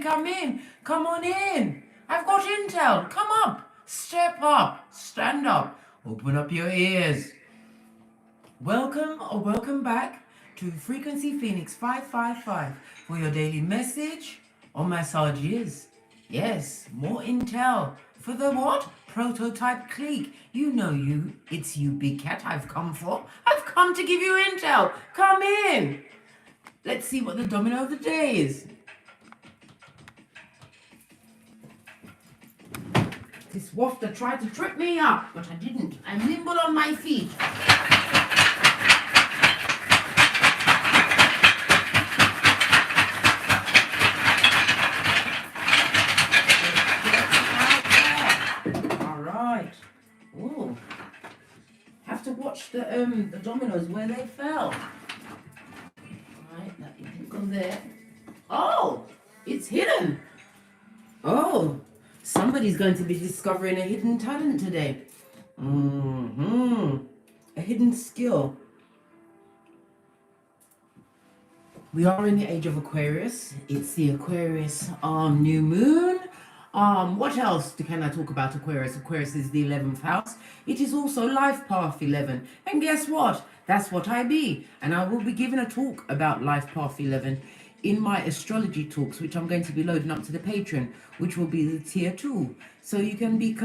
come in. Come on in. I've got intel. Come up. Step up. Stand up. Open up your ears. Welcome or welcome back to Frequency Phoenix 555 for your daily message or massages. Yes, more intel for the what? Prototype clique. You know you. It's you, big cat, I've come for. I've come to give you intel. Come in. Let's see what the domino of the day is. This wafter tried to trip me up, but I didn't. I'm nimble on my feet. Oh, have to watch the dominoes where they fell. Right, that didn't go there. Oh, it's hidden. Oh, somebody's going to be discovering a hidden talent today. A hidden skill. We are in the age of Aquarius. It's the Aquarius new moon. What else can I talk about Aquarius? Aquarius is the 11th house. It is also life path 11. And guess what? That's what I be. And I will be giving a talk about life path 11 in my astrology talks, which I'm going to be loading up to the Patreon, which will be the tier 2. So you can be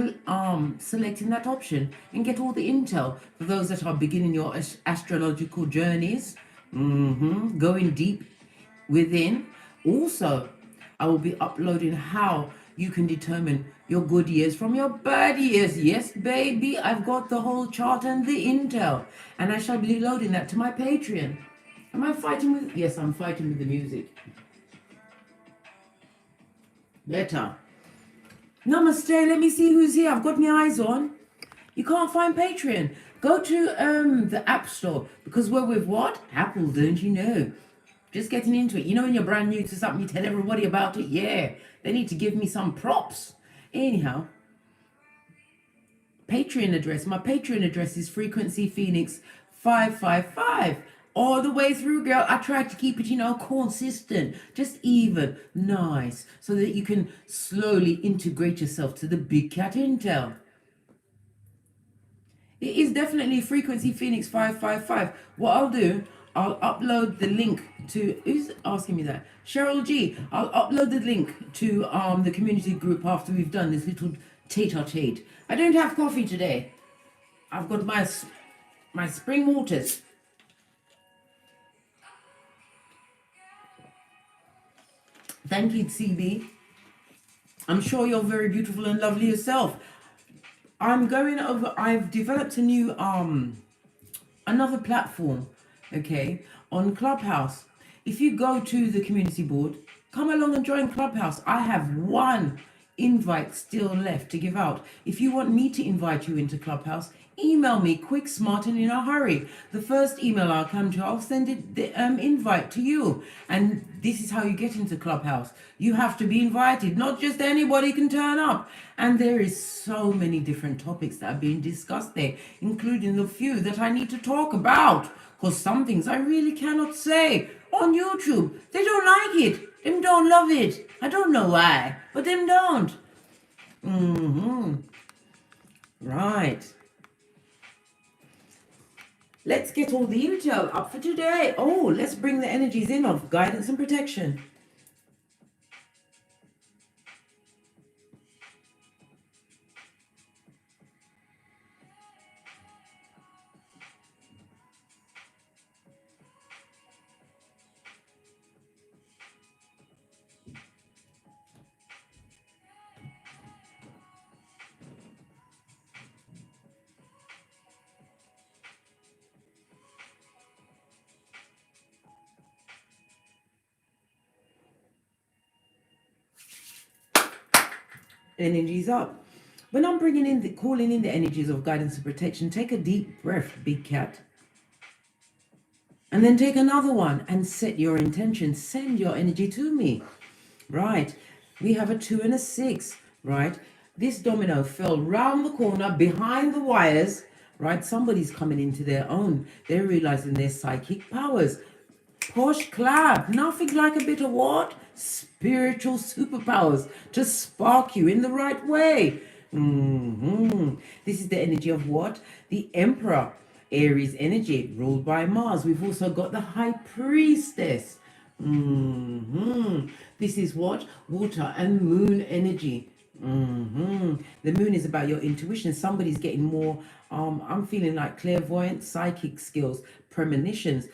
selecting that option and get all the intel for those that are beginning your astrological journeys, going deep within. Also, I will be uploading how you can determine your good years from your bad years. Yes, baby, I've got the whole chart and the intel. And I shall be loading that to my Patreon. Am I fighting with... Yes, I'm fighting with the music. Better. Namaste, let me see who's here. I've got my eyes on. You can't find Patreon. Go to the App Store. Because we're with what? Apple, don't you know? Just getting into it. You know when you're brand new to something, you tell everybody about it? Yeah. They need to give me some props. Anyhow, Patreon address. My Patreon address is Frequency Phoenix 555. All the way through, girl. I try to keep it, consistent. Just even. Nice. So that you can slowly integrate yourself to the big cat intel. It is definitely Frequency Phoenix 555. What I'll do, I'll upload the link to... Who's asking me that? Cheryl G. I'll upload the link to the community group after we've done this little tete-a-tete. I don't have coffee today. I've got my spring waters. Thank you, CB. I'm sure you're very beautiful and lovely yourself. I've developed a new, another platform, okay, on Clubhouse. If you go to the community board, come along and join Clubhouse. I have one invite still left to give out. If you want me to invite you into Clubhouse, email me quick, smart, and in a hurry. The first email I'll come to, I'll send the invite to you. And this is how you get into Clubhouse. You have to be invited. Not just anybody can turn up. And there is so many different topics that are being discussed there, including the few that I need to talk about. Because some things I really cannot say on YouTube. They don't like it. Them don't love it. I don't know why, but them don't. Right. Let's get all the intel up for today. Oh, let's bring the energies in of guidance and protection. Energies up. When I'm calling in the energies of guidance and protection, take a deep breath, big cat. And then take another one and set your intention. Send your energy to me. Right. We have a 2 and a 6. Right. This domino fell round the corner behind the wires. Right. Somebody's coming into their own. They're realizing their psychic powers. Posh clap. Nothing like a bit of what? spiritual superpowers to spark you in the right way. This is the energy of what? The Emperor, Aries energy, ruled by Mars. We've also got the High Priestess. This is what? Water and moon energy. The moon is about your intuition. Somebody's getting more, I'm feeling like clairvoyant, psychic skills, premonitions.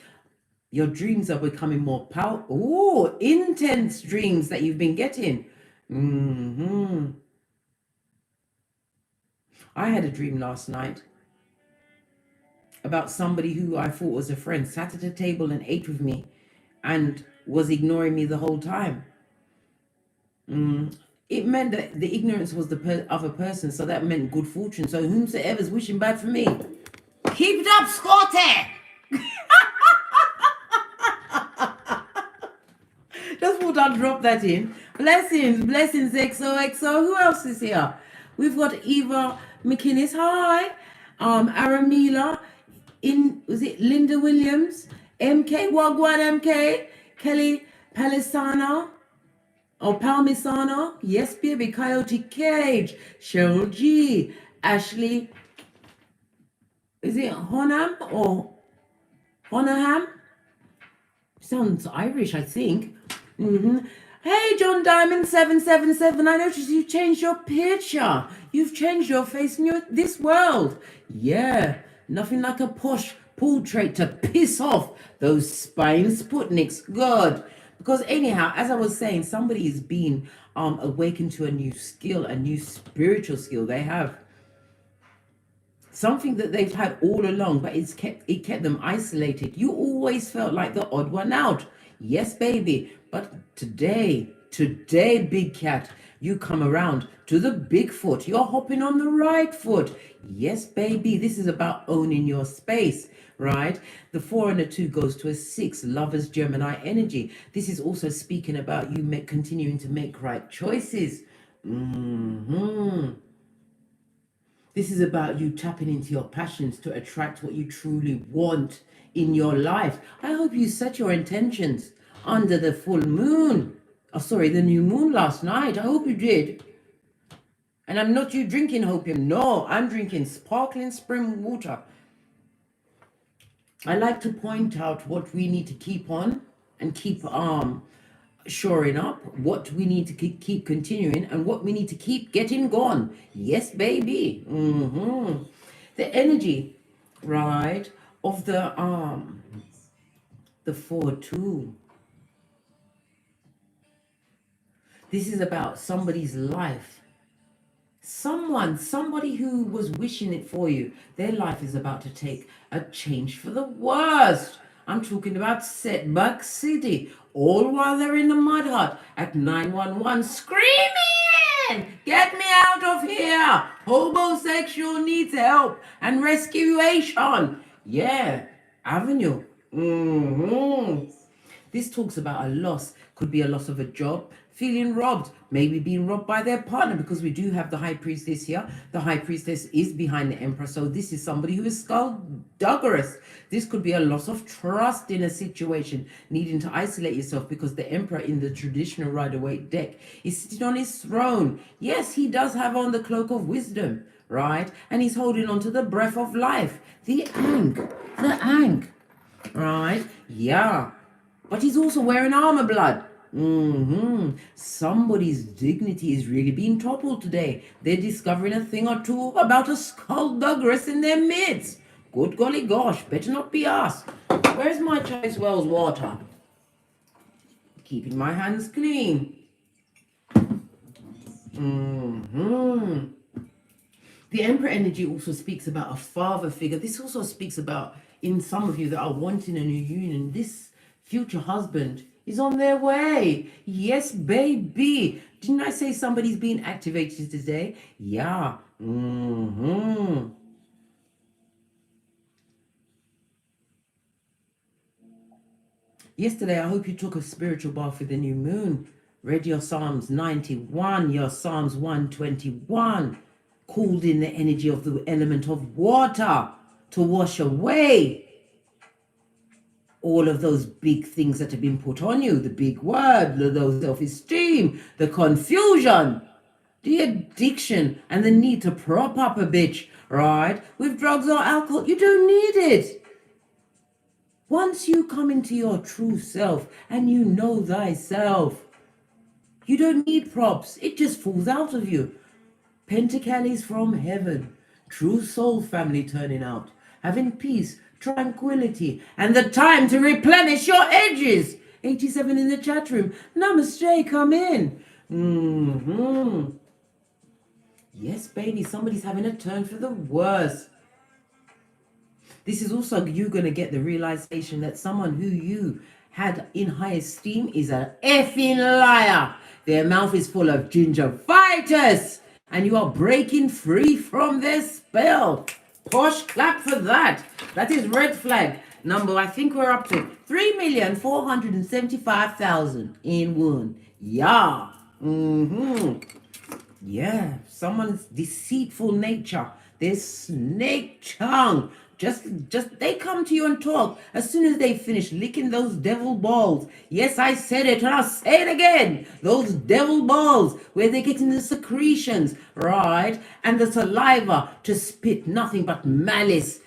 Your dreams are becoming more powerful. Oh, intense dreams that you've been getting. I had a dream last night about somebody who I thought was a friend, sat at a table and ate with me and was ignoring me the whole time. It meant that the ignorance was the other person, so that meant good fortune. So whomsoever's wishing bad for me, keep it up, Scotty! Just thought I'd drop that in. Blessings, blessings, XOXO. Who else is here? We've got Eva McInnes. Hi. Aramila. Was it Linda Williams? MK, Wagwan MK. Kelly Palisano. Oh, Palmisano. Yes, baby. Coyote Cage. Cheryl G. Ashley. Is it Honam or Honaham? Sounds Irish, I think. Hey, John Diamond 777. I noticed you changed your picture. You've changed your face in this world. Yeah, nothing like a posh portrait to piss off those spying Sputniks. Good. Because anyhow, as I was saying, somebody is being awakened to a new skill, a new spiritual skill they have. Something that they've had all along, but it kept them isolated. You always felt like the odd one out. Yes, baby. But today, big cat, you come around to the big foot. You're hopping on the right foot. Yes, baby. This is about owning your space, right? The 4 and a 2 goes to a 6, Lovers, Gemini energy. This is also speaking about you continuing to make right choices. This is about you tapping into your passions to attract what you truly want in your life. I hope you set your intentions under the full moon. The new moon last night. I hope you did. And I'm not you drinking opium. No, I'm drinking sparkling spring water. I like to point out what we need to keep on and keep shoring up, what we need to keep continuing, and what we need to keep getting gone. Yes, baby. The energy, right, of the 4-2. This is about somebody's life. Somebody who was wishing it for you. Their life is about to take a change for the worst. I'm talking about Setback City. All while they're in the mud hut at 911 screaming, "Get me out of here! Homosexual needs help and rescuation." Yeah, Avenue. This talks about a loss. Could be a loss of a job, feeling robbed, maybe being robbed by their partner, because we do have the High Priestess here. The High Priestess is behind the Emperor, so this is somebody who is skullduggerous. This could be a loss of trust in a situation, needing to isolate yourself, because the Emperor in the traditional Rider-Waite deck is sitting on his throne. Yes, he does have on the cloak of wisdom, right? And he's holding on to the breath of life, the Ankh, right? Yeah. But he's also wearing armor blood. Somebody's dignity is really being toppled today. They're discovering a thing or two about a skullduggeress in their midst. Good golly gosh, better not be us. Where's my Choice Wells water? Keeping my hands clean. The Emperor energy also speaks about a father figure. This also speaks about, in some of you that are wanting a new union, this future husband is on their way. Yes, baby. Didn't I say somebody's being activated today? Yeah. Yesterday, I hope you took a spiritual bath with the new moon. Read your Psalms 91, your Psalms 121. Called in the energy of the element of water to wash away all of those big things that have been put on you, the big word, the low self-esteem, the confusion, the addiction, and the need to prop up a bitch, right? With drugs or alcohol, you don't need it. Once you come into your true self and you know thyself, you don't need props. It just falls out of you. Pentacles from heaven, true soul family turning out, having peace, tranquility, and the time to replenish your edges. 87 in the chat room. Namaste, come in. Yes, baby, somebody's having a turn for the worse. This is also you going to get the realization that someone who you had in high esteem is an effing liar. Their mouth is full of gingivitis. And you are breaking free from their spell. Posh clap for that. That is red flag number. I think we're up to 3,475,000 in one. Yeah. Yeah. Someone's deceitful nature. Their snake tongue. Just they come to you and talk as soon as they finish licking those devil balls. Yes, I said it and I'll say it again. Those devil balls where they're getting the secretions, right? And the saliva to spit nothing but malice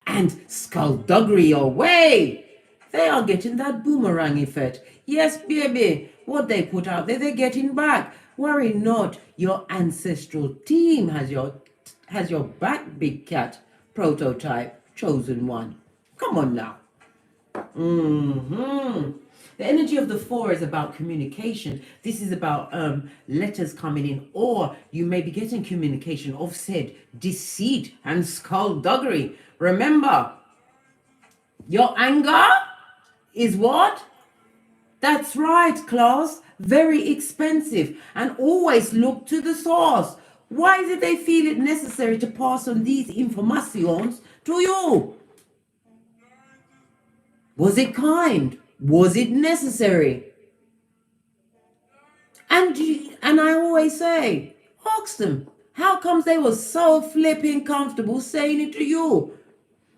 and skullduggery your way. They are getting that boomerang effect. Yes, baby, what they put out there, they're getting back. Worry not, your ancestral team has your back, big cat. Prototype. Chosen one. Come on now. The energy of the 4 is about communication. This is about letters coming in, or you may be getting communication of said deceit and skullduggery. Remember, your anger is what? That's right, Klaus. Very expensive. And always look to the source. Why did they feel it necessary to pass on these informations to you? Was it kind? Was it necessary? And I always say, ask them, how comes they were so flipping comfortable saying it to you?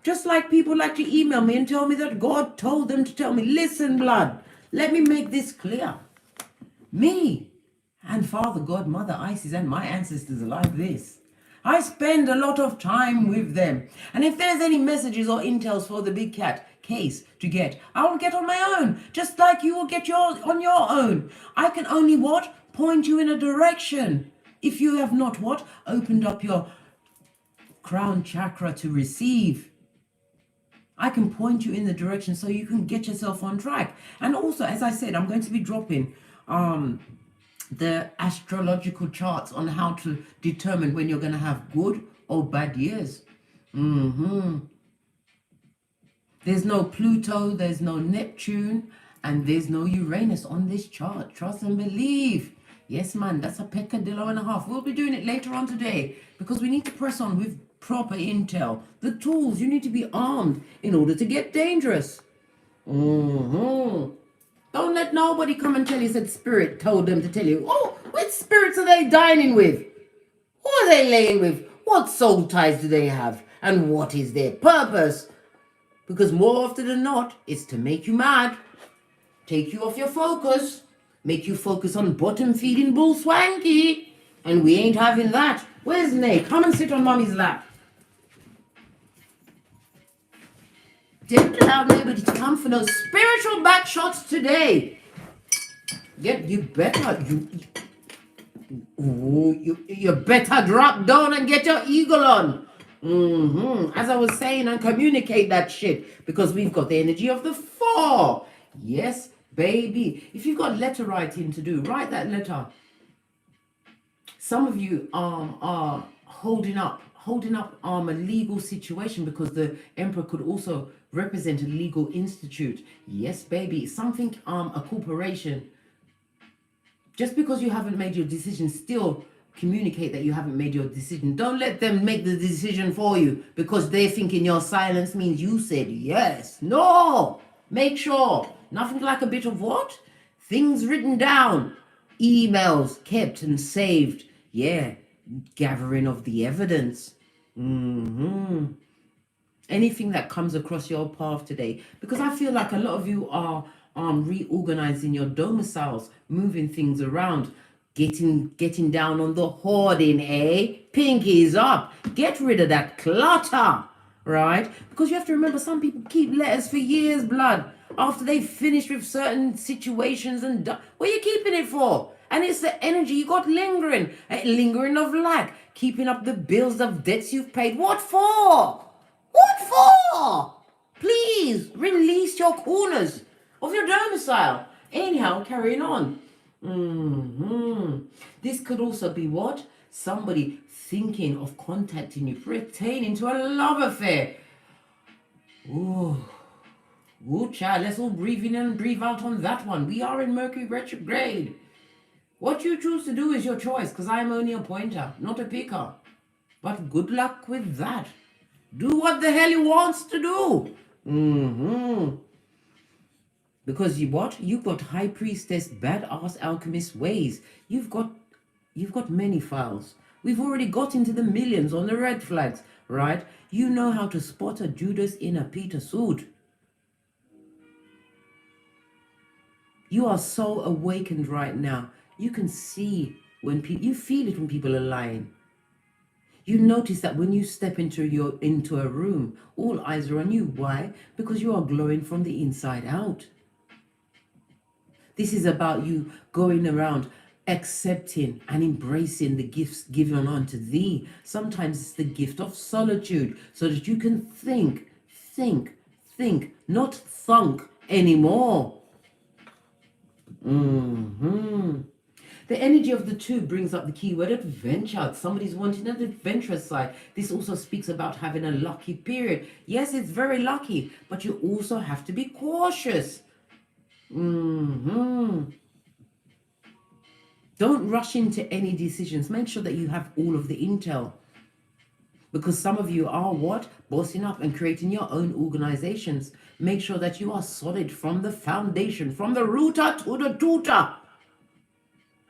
Just like people like to email me and tell me that God told them to tell me, listen, blood, let me make this clear. Me and Father God, Mother Isis, and my ancestors are like this. I spend a lot of time with them. And if there's any messages or intels for the big cat case to get, I will get on my own, just like you will get yours on your own. I can only what? Point you in a direction. If you have not what? Opened up your crown chakra to receive. I can point you in the direction so you can get yourself on track. And also, as I said, I'm going to be dropping the astrological charts on how to determine when you're going to have good or bad years. There's no Pluto, there's no Neptune, and there's no Uranus on this chart. Trust and believe. Yes, man, that's a peccadillo and a half. We'll be doing it later on today because we need to press on with proper intel. The tools, you need to be armed in order to get dangerous. Don't let nobody come and tell you that spirit told them to tell you. Oh, which spirits are they dining with? Who are they laying with? What soul ties do they have? And what is their purpose? Because more often than not, it's to make you mad, take you off your focus, make you focus on bottom feeding bull swanky. And we ain't having that. Where's Nay? Come and sit on mommy's lap. Didn't allow nobody to come for no spiritual back shots today. You better drop down and get your eagle on. As I was saying, and communicate that shit, because we've got the energy of the 4. Yes, baby. If you've got letter writing to do, write that letter. Some of you are holding up a legal situation, because the Emperor could also represent a legal institute. Yes, baby. Something, a corporation. Just because you haven't made your decision, still communicate that you haven't made your decision. Don't let them make the decision for you because they thinking your silence means you said yes. No. Make sure. Nothing like a bit of what? Things written down. Emails kept and saved. Yeah. Gathering of the evidence. anything that comes across your path today, because I feel like a lot of you are reorganizing your domiciles, moving things around, getting down on the hoarding, pinkies up, get rid of that clutter, right? Because you have to remember, some people keep letters for years, blood, after they finish with certain situations. And what are you keeping it for? And it's the energy you got lingering, lingering of lack, keeping up the bills of debts you've paid. What for? What for? Please release your corners of your domicile. Anyhow, carrying on. This could also be what? Somebody thinking of contacting you, pertaining to a love affair. Ooh, child, let's all breathe in and breathe out on that one. We are in Mercury retrograde. What you choose to do is your choice, because I'm only a pointer, not a picker. But good luck with that. Do what the hell he wants to do. Because you've got high priestess, badass alchemist ways. You've got many files. We've already got into the millions on the red flags, right? You know how to spot a Judas in a Peter suit. You are so awakened right now. You can see when you feel it when people are lying. You notice that when you step into a room, all eyes are on you. Why? Because you are glowing from the inside out. This is about you going around accepting and embracing the gifts given unto thee. Sometimes it's the gift of solitude, so that you can think, not thunk anymore. The energy of the two brings up the keyword adventure. Somebody's wanting an adventurous side. This also speaks about having a lucky period. Yes, it's very lucky, but you also have to be cautious. Don't rush into any decisions. Make sure that you have all of the intel. Because some of you are bossing up and creating your own organizations. Make sure that you are solid from the foundation, from the rooter to the tutor.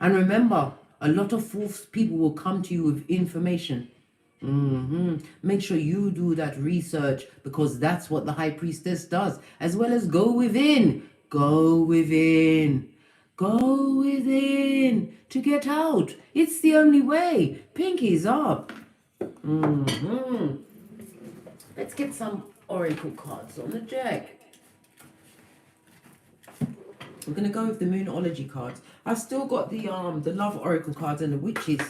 And remember, a lot of false people will come to you with information. Make sure you do that research, because that's what the high priestess does, as well as go within. Go within. Go within to get out. It's the only way. Pinkies up. Let's get some oracle cards on the deck. I'm going to go with the Moonology cards. I've still got the Love Oracle cards and the Witches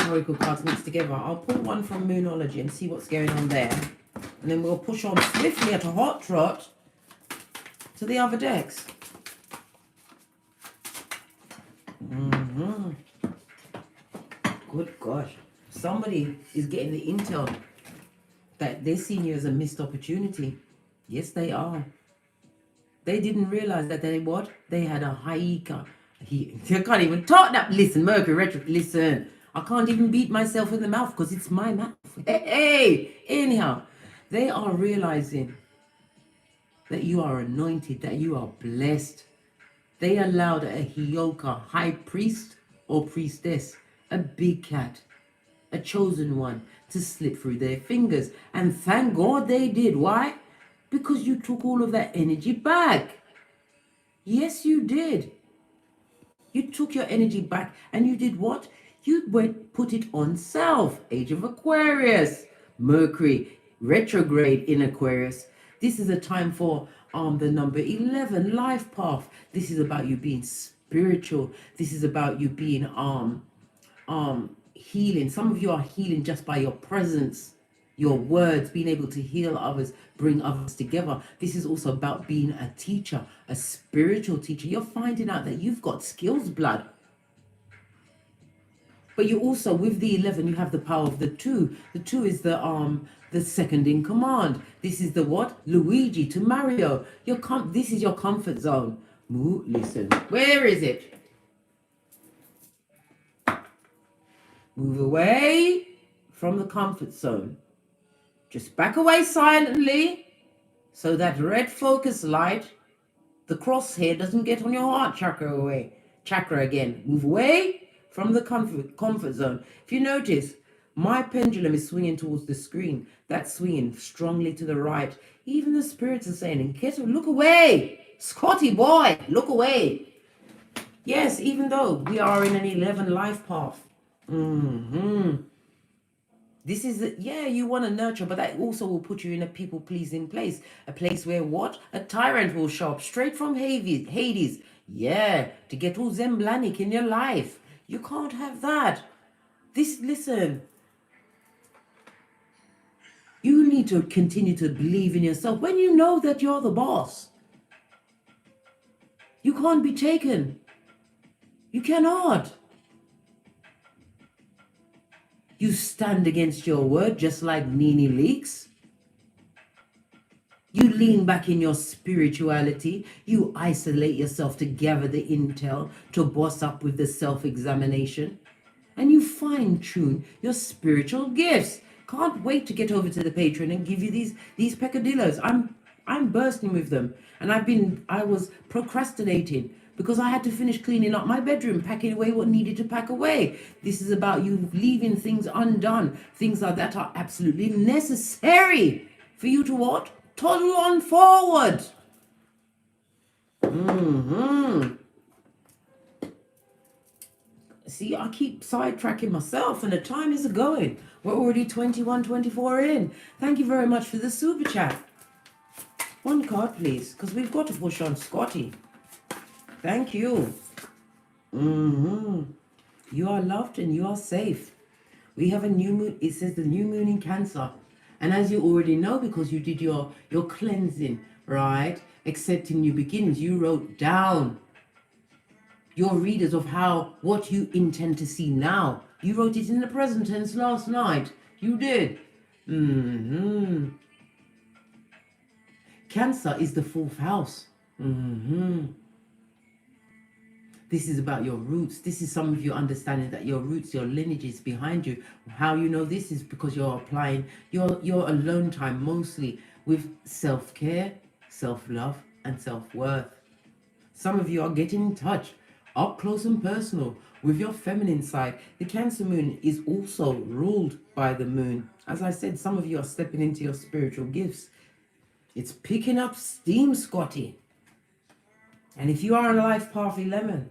Oracle cards mixed together. I'll pull one from Moonology and see what's going on there. And then we'll push on swiftly at a hot trot to the other decks. Good gosh. Somebody is getting the intel that they're seeing you as a missed opportunity. Yes, they are. They didn't realize that they had a HEYOKA. I can't even talk that. Listen, Mercury retro. Listen, I can't even beat myself in the mouth because it's my mouth. Hey. Anyhow, they are realizing that you are anointed, that you are blessed. They allowed a HEYOKA, high priest or priestess, a big cat, a chosen one, to slip through their fingers. And thank God they did. Why? Because you took all of that energy back. Yes, you did. You took your energy back and you did what? You put it on self. Age of Aquarius. Mercury retrograde in Aquarius. This is a time for the number 11, life path. This is about you being spiritual. This is about you being healing. Some of you are healing just by your presence, your words, being able to heal others, bring others together. This is also about being a teacher, a spiritual teacher. You're finding out that you've got skills, blood. But you also, with the 11, you have the power of the 2. The 2 is the second in command. This is the what? Luigi to Mario. This is your comfort zone. Listen, where is it? Move away from the comfort zone. Just back away silently so that red focus light, the crosshair, doesn't get on your heart chakra again. Move away from the comfort zone. If you notice, My pendulum is swinging towards the screen. That's swinging strongly to the right. Even the spirits are saying, look away. Scotty boy, look away. Yes, even though we are in an 11 life path. This is, yeah, you want to nurture, but that also will put you in a people-pleasing place. A place where what? A tyrant will show up straight from Hades. Yeah, to get all Zemblanic in your life. You can't have that. Listen. You need to continue to believe in yourself when you know that you're the boss. You can't be taken. You cannot. You stand against your word just like Nene Leaks. You lean back in your spirituality. You isolate yourself to gather the intel, to boss up with the self-examination. And you fine-tune your spiritual gifts. Can't wait to get over to the Patreon and give you these peccadillos. I'm bursting with them. And I was procrastinating because I had to finish cleaning up my bedroom, packing away what needed to pack away. This is about you leaving things undone, things that are absolutely necessary for you to what? Toddle on forward. See, I keep sidetracking myself and the time is going. We're already 21, 24 in. Thank you very much for the super chat. One card, please, because we've got to push on Scotty. Thank you. You are loved and you are safe. We have a new moon. It says the new moon in Cancer. And as you already know, because you did your cleansing, right? Accepting new beginnings, you wrote down your readers of what you intend to see now. You wrote it in the present tense last night. You did. Cancer is the 4th house. This is about your roots. This is some of you understanding that your roots, your lineage is behind you. How you know this is because you're applying your alone time mostly with self-care, self-love, and self-worth. Some of you are getting in touch, up close and personal, with your feminine side. The Cancer moon is also ruled by the moon. As I said, some of you are stepping into your spiritual gifts. It's picking up steam, Scotty. And if you are on life path 11,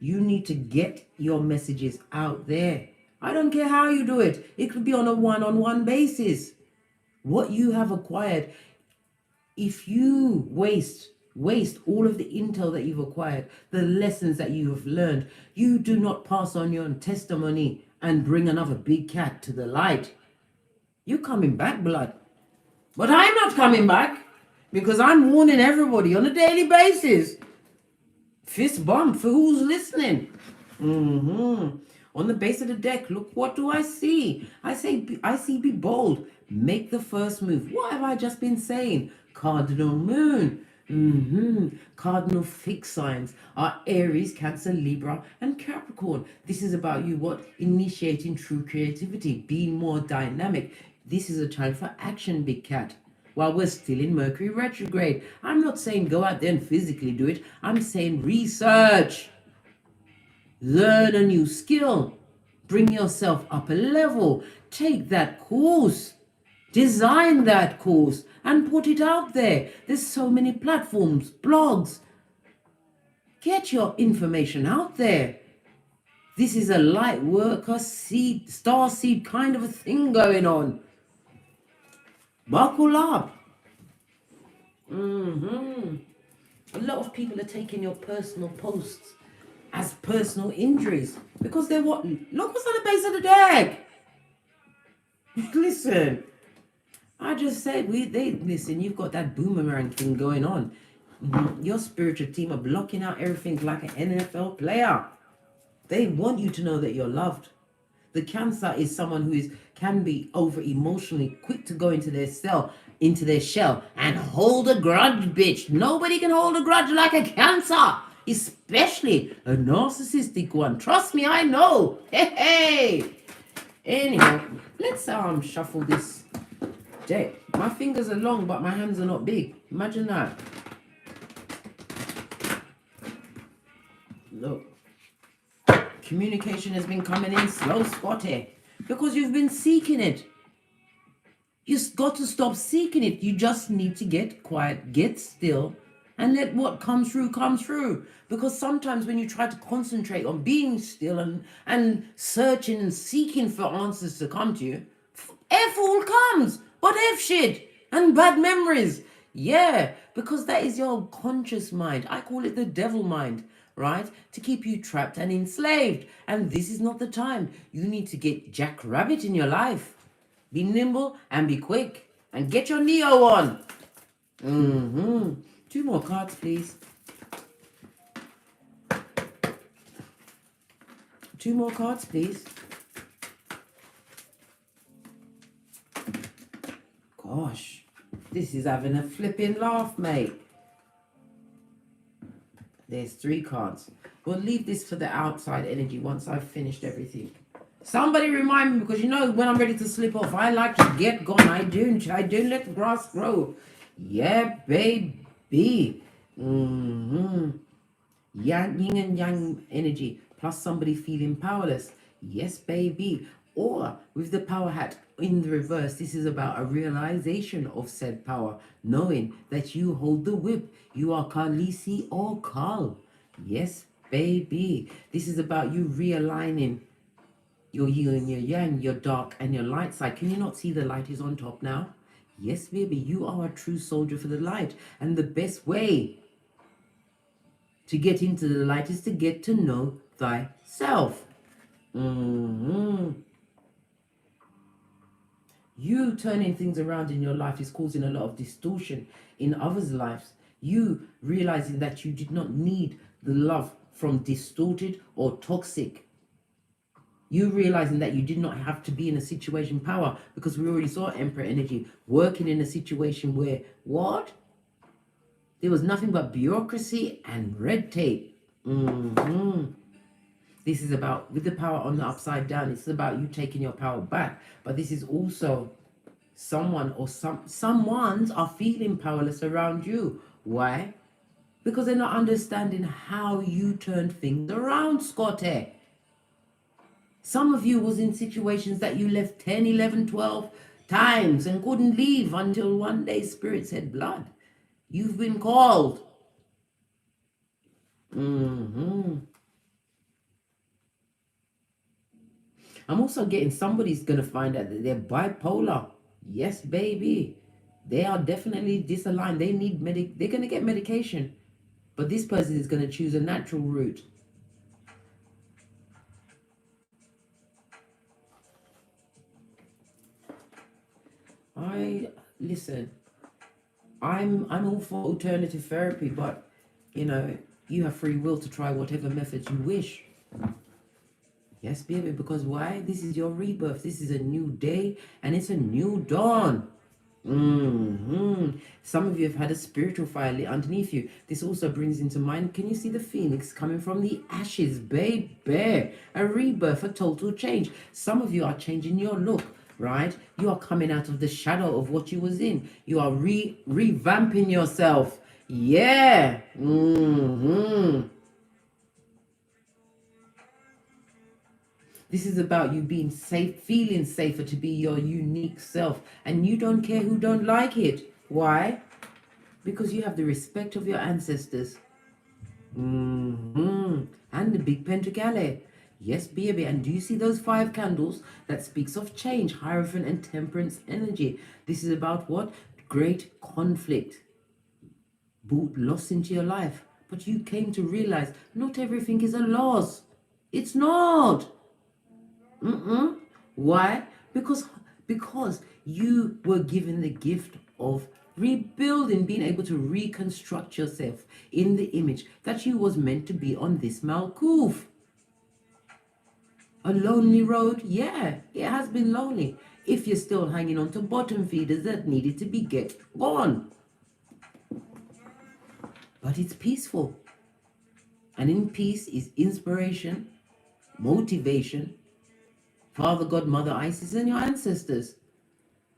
you need to get your messages out there. I don't care how you do it. It could be on a one-on-one basis. What you have acquired, if you waste all of the intel that you've acquired, the lessons that you have learned, you do not pass on your testimony and bring another big cat to the light. You're coming back, blood. But I'm not coming back because I'm warning everybody on a daily basis. Fist bump for who's listening. On the base of the deck, look, what do I see? I see be bold. Make the first move. What have I just been saying? Cardinal moon. Cardinal fixed signs are Aries, Cancer, Libra, and Capricorn. This is about you, what? Initiating true creativity, being more dynamic. This is a time for action, big cat. While we're still in Mercury retrograde. I'm not saying go out there and physically do it. I'm saying research. Learn a new skill. Bring yourself up a level. Take that course. Design that course and put it out there. There's so many platforms, blogs. Get your information out there. This is a light worker seed, star seed kind of a thing going on. Buckle up. A lot of people are taking your personal posts as personal injuries because they're what? Look what's on the base of the deck. Listen, I just said listen. You've got that boomerang thing going on. Your spiritual team are blocking out everything like an NFL player. They want you to know that you're loved. The Cancer is someone who can be over emotionally quick to go into their shell and hold a grudge, bitch. Nobody can hold a grudge like a Cancer, especially a narcissistic one. Trust me, I know. Hey. Anyhow, let's shuffle this deck. My fingers are long, but my hands are not big. Imagine that. Look. Communication has been coming in slow, Scotty. because you've been seeking it. You've got to stop seeking it. You just need to get quiet, get still, and let what comes through come through. Because sometimes when you try to concentrate on being still and searching and seeking for answers to come to you, F all comes, but F shit and bad memories. Yeah, because that is your conscious mind. I call it the devil mind, right? To keep you trapped and enslaved. And this is not the time. You need to get Jack Rabbit in your life. Be nimble and be quick. And get your Neo on. 2 more cards, please. 2 more cards, please. Gosh, this is having a flipping laugh, mate. There's 3 cards. We'll leave this for the outside energy once I've finished everything. Somebody remind me, because you know when I'm ready to slip off, I like to get gone. I don't let the grass grow. Yeah, baby. Yang, yin and yang energy, plus somebody feeling powerless. Yes, baby. Or with the power hat in the reverse, this is about a realization of said power, knowing that you hold the whip. You are Khaleesi or KHAL. Yes, baby. This is about you realigning your yin and your yang, your dark and your light side. Can you not see the light is on top now? Yes, baby, you are a true soldier for the light. And the best way to get into the light is to get to know thyself. You turning things around in your life is causing a lot of distortion in others' lives. You realizing that you did not need the love from distorted or toxic. You realizing that you did not have to be in a situation power, because we already saw Emperor energy working in a situation where what? There was nothing but bureaucracy and red tape. This is about, with the power on the upside down, it's about you taking your power back. But this is also someone or someone's are feeling powerless around you. Why? Because they're not understanding how you turned things around, Scotty. Some of you was in situations that you left 10, 11, 12 times and couldn't leave until one day Spirit said, blood, you've been called. I'm also getting somebody's going to find out that they're bipolar. Yes, baby. They are definitely disaligned. They need they're going to get medication. But this person is going to choose a natural route. Listen, I'm all for alternative therapy, but you know, you have free will to try whatever methods you wish. Yes, baby, because why? This is your rebirth. This is a new day and it's a new dawn. Some of you have had a spiritual fire lit underneath you. This also brings into mind, can you see the phoenix coming from the ashes, baby? A rebirth, a total change. Some of you are changing your look, right? You are coming out of the shadow of what you was in. You are revamping yourself. Yeah. This is about you being safe, feeling safer to be your unique self. And you don't care who don't like it. Why? Because you have the respect of your ancestors. And the big pentacle. Yes, baby. And do you see those 5 candles? That speaks of change, Hierophant and Temperance energy. This is about what? Great conflict. Brought loss into your life. But you came to realize not everything is a loss. It's not. Why? Because you were given the gift of rebuilding, being able to reconstruct yourself in the image that you was meant to be on this Malkuth. A lonely road? Yeah, it has been lonely. If you're still hanging on to bottom feeders that needed to be get gone. But it's peaceful. And in peace is inspiration, motivation, Father, God, Mother, Isis, and your ancestors.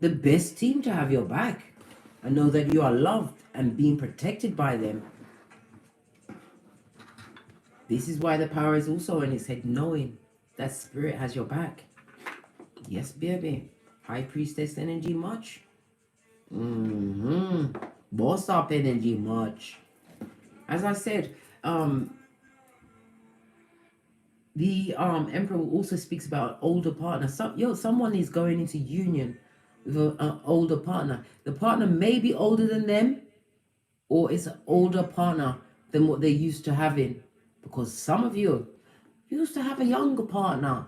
The best team to have your back. And know that you are loved and being protected by them. This is why the power is also on its head, knowing that Spirit has your back. Yes, baby. High Priestess energy much. Boss up energy much. As I said, the Emperor also speaks about older partner. Someone is going into union with an older partner. The partner may be older than them, or it's an older partner than what they're used to having. Because some of you used to have a younger partner.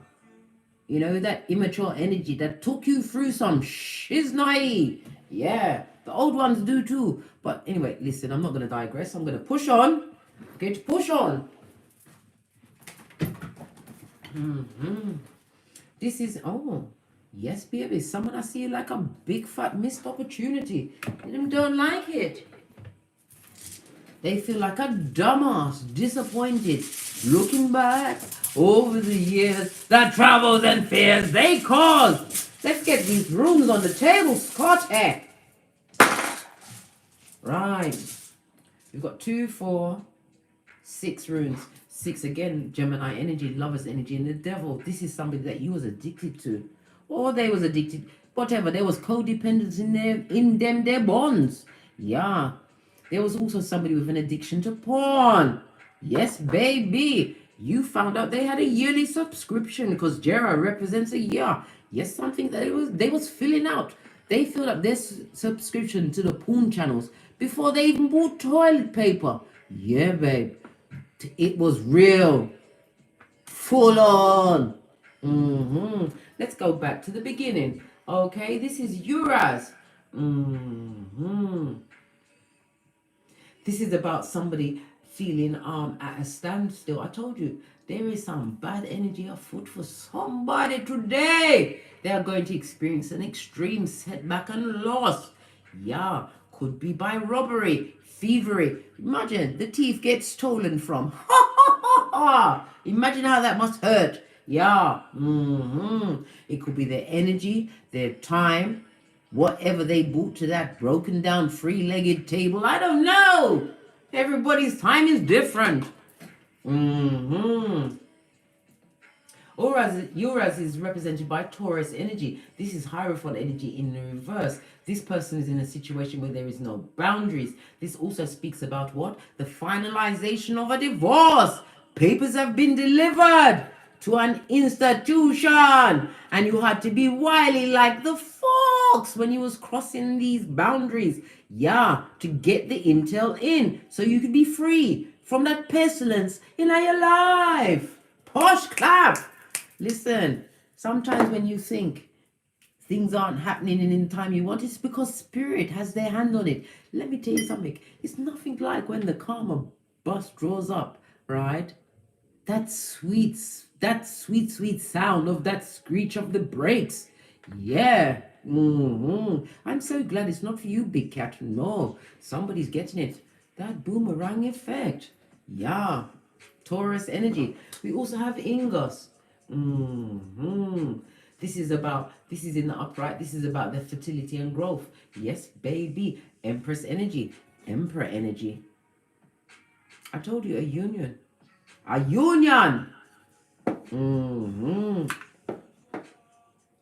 You know, that immature energy that took you through some shiznai. Yeah, the old ones do too. But anyway, listen, I'm not going to digress. I'm going to push on. Okay, to push on. This is, oh, yes, baby. Someone I see like a big fat missed opportunity. They don't like it. They feel like a dumbass, disappointed, looking back over the years, the troubles and fears they caused. Let's get these runes on the table, Scotty. Right. We've got 2, 4, 6 runes. 6 again, Gemini energy, Lover's energy, and the Devil. This is somebody that you was addicted to, or they was addicted. Whatever. There was codependence in their bonds. Yeah. There was also somebody with an addiction to porn. Yes, baby. You found out they had a yearly subscription because Jera represents a year. Yes, something that they was filling out. They filled up their subscription to the porn channels before they even bought toilet paper. Yeah, babe. It was real. Full on. Let's go back to the beginning. Okay, this is Uras. This is about somebody feeling at a standstill. I told you, there is some bad energy afoot for somebody today. They are going to experience an extreme setback and loss. Yeah, could be by robbery, thievery. Imagine the teeth get stolen from. Imagine how that must hurt. Yeah. It could be their energy, their time, whatever they brought to that broken down three-legged table. I don't know. Everybody's time is different. Uras is represented by Taurus energy. This is Hierophant energy in the reverse. This person is in a situation where there is no boundaries. This also speaks about what? The finalization of a divorce. Papers have been delivered to an institution, and you had to be wily like the fox when you was crossing these boundaries. Yeah, to get the intel in so you could be free from that pestilence in your life. Posh clap. Listen, sometimes when you think things aren't happening in the time you want, it's because spirit has their hand on it. Let me tell you something. It's nothing like when the karma bus draws up, right? That sweet sound of that screech of the brakes. Yeah. I'm so glad it's not for you, big cat. No, somebody's getting it. That boomerang effect. Yeah. Taurus energy. We also have Ingos. This is in the upright. This is about the fertility and growth. Yes, baby. Empress energy. Emperor energy. I told you, a union. A union.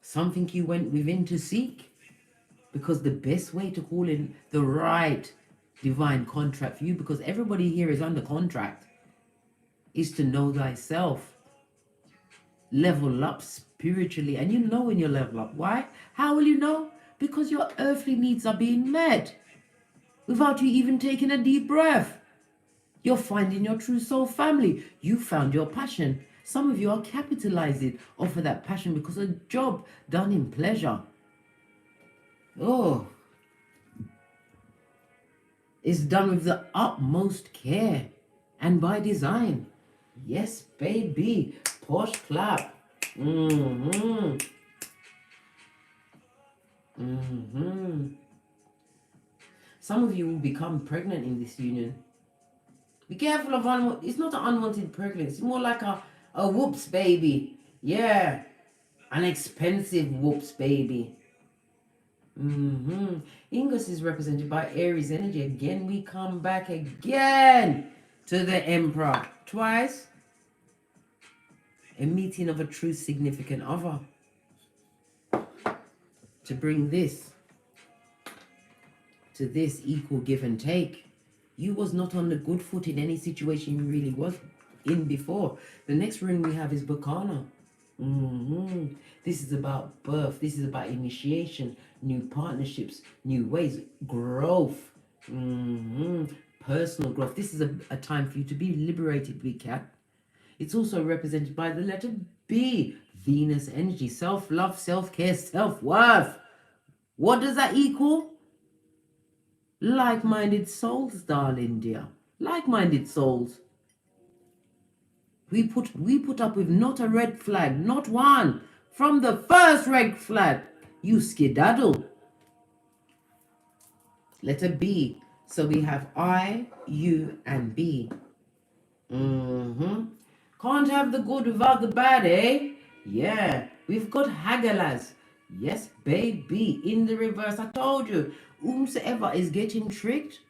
Something you went within to seek. Because the best way to call in the right divine contract for you, because everybody here is under contract, is to know thyself. Level up spiritually. And you know when you level up. Why? How will you know? Because your earthly needs are being met without you even taking a deep breath. You're finding your true soul family. You found your passion. Some of you are capitalizing off of that passion because a job done in pleasure. Oh, it's done with the utmost care and by design. Yes, baby. Posh clap. Some of you will become pregnant in this union. Be careful of it's not an unwanted pregnancy. It's more like a whoops baby. Yeah. An expensive whoops baby. Ingus is represented by Aries energy. Again, we come back again to the Emperor. Twice. A meeting of a true significant other. to bring this to this equal give and take. You was not on the good foot in any situation you really was in before. The next rune we have is Bacana. This is about birth. This is about initiation, new partnerships, new ways, growth, personal growth. This is a time for you to be liberated, big cat. It's also represented by the letter B, Venus energy, self-love, self-care, self-worth. What does that equal? Like-minded souls, darling dear. Like-minded souls. We put up with not a red flag, not one. From the first red flag, you skedaddle. Letter B. So we have I, U, and B. Can't have the good without the bad, eh? Yeah. We've got hagglers. Yes, baby. In the reverse, I told you. Whomsoever is getting tricked,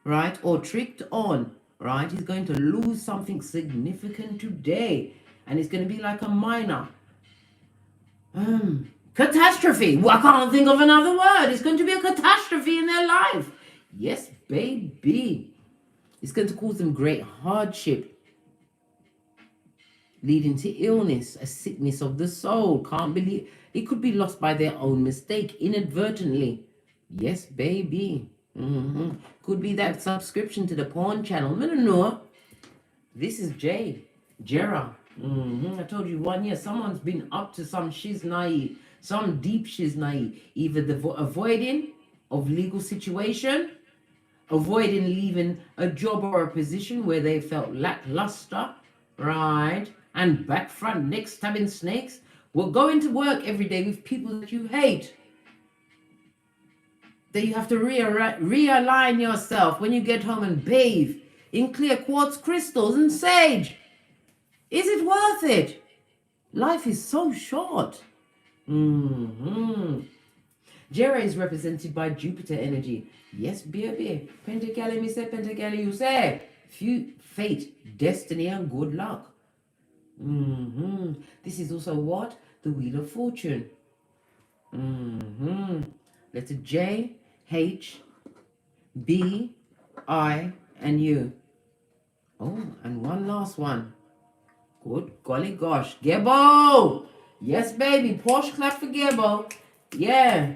right, or tricked on, right, is going to lose something significant today. And it's going to be like a minor catastrophe. Well, I can't think of another word. It's going to be a catastrophe in their life. Yes, baby. It's going to cause them great hardship, leading to illness, a sickness of the soul. Can't believe it could be lost by their own mistake, inadvertently. Yes, baby. Could be that subscription to the porn channel. No. This is Jera. I told you 1 year, someone's been up to some shiznai, some deep shiznai. Either the avoiding of legal situation, avoiding leaving a job or a position where they felt lackluster, right? And back front neck stabbing snakes. Well, going to work every day with people that you hate. That you have to realign yourself when you get home and bathe in clear quartz crystals and sage. Is it worth it? Life is so short. Jera is represented by Jupiter energy. Yes, baby. Pentacali, me say, Pentacali, you say. Fate, destiny, and good luck. This is also what? The Wheel of Fortune. Letter J, H, B, I, and U. Oh, and one last one. Good golly gosh. Gebo! Yes, baby. Porsche clap for Gebo. Yeah.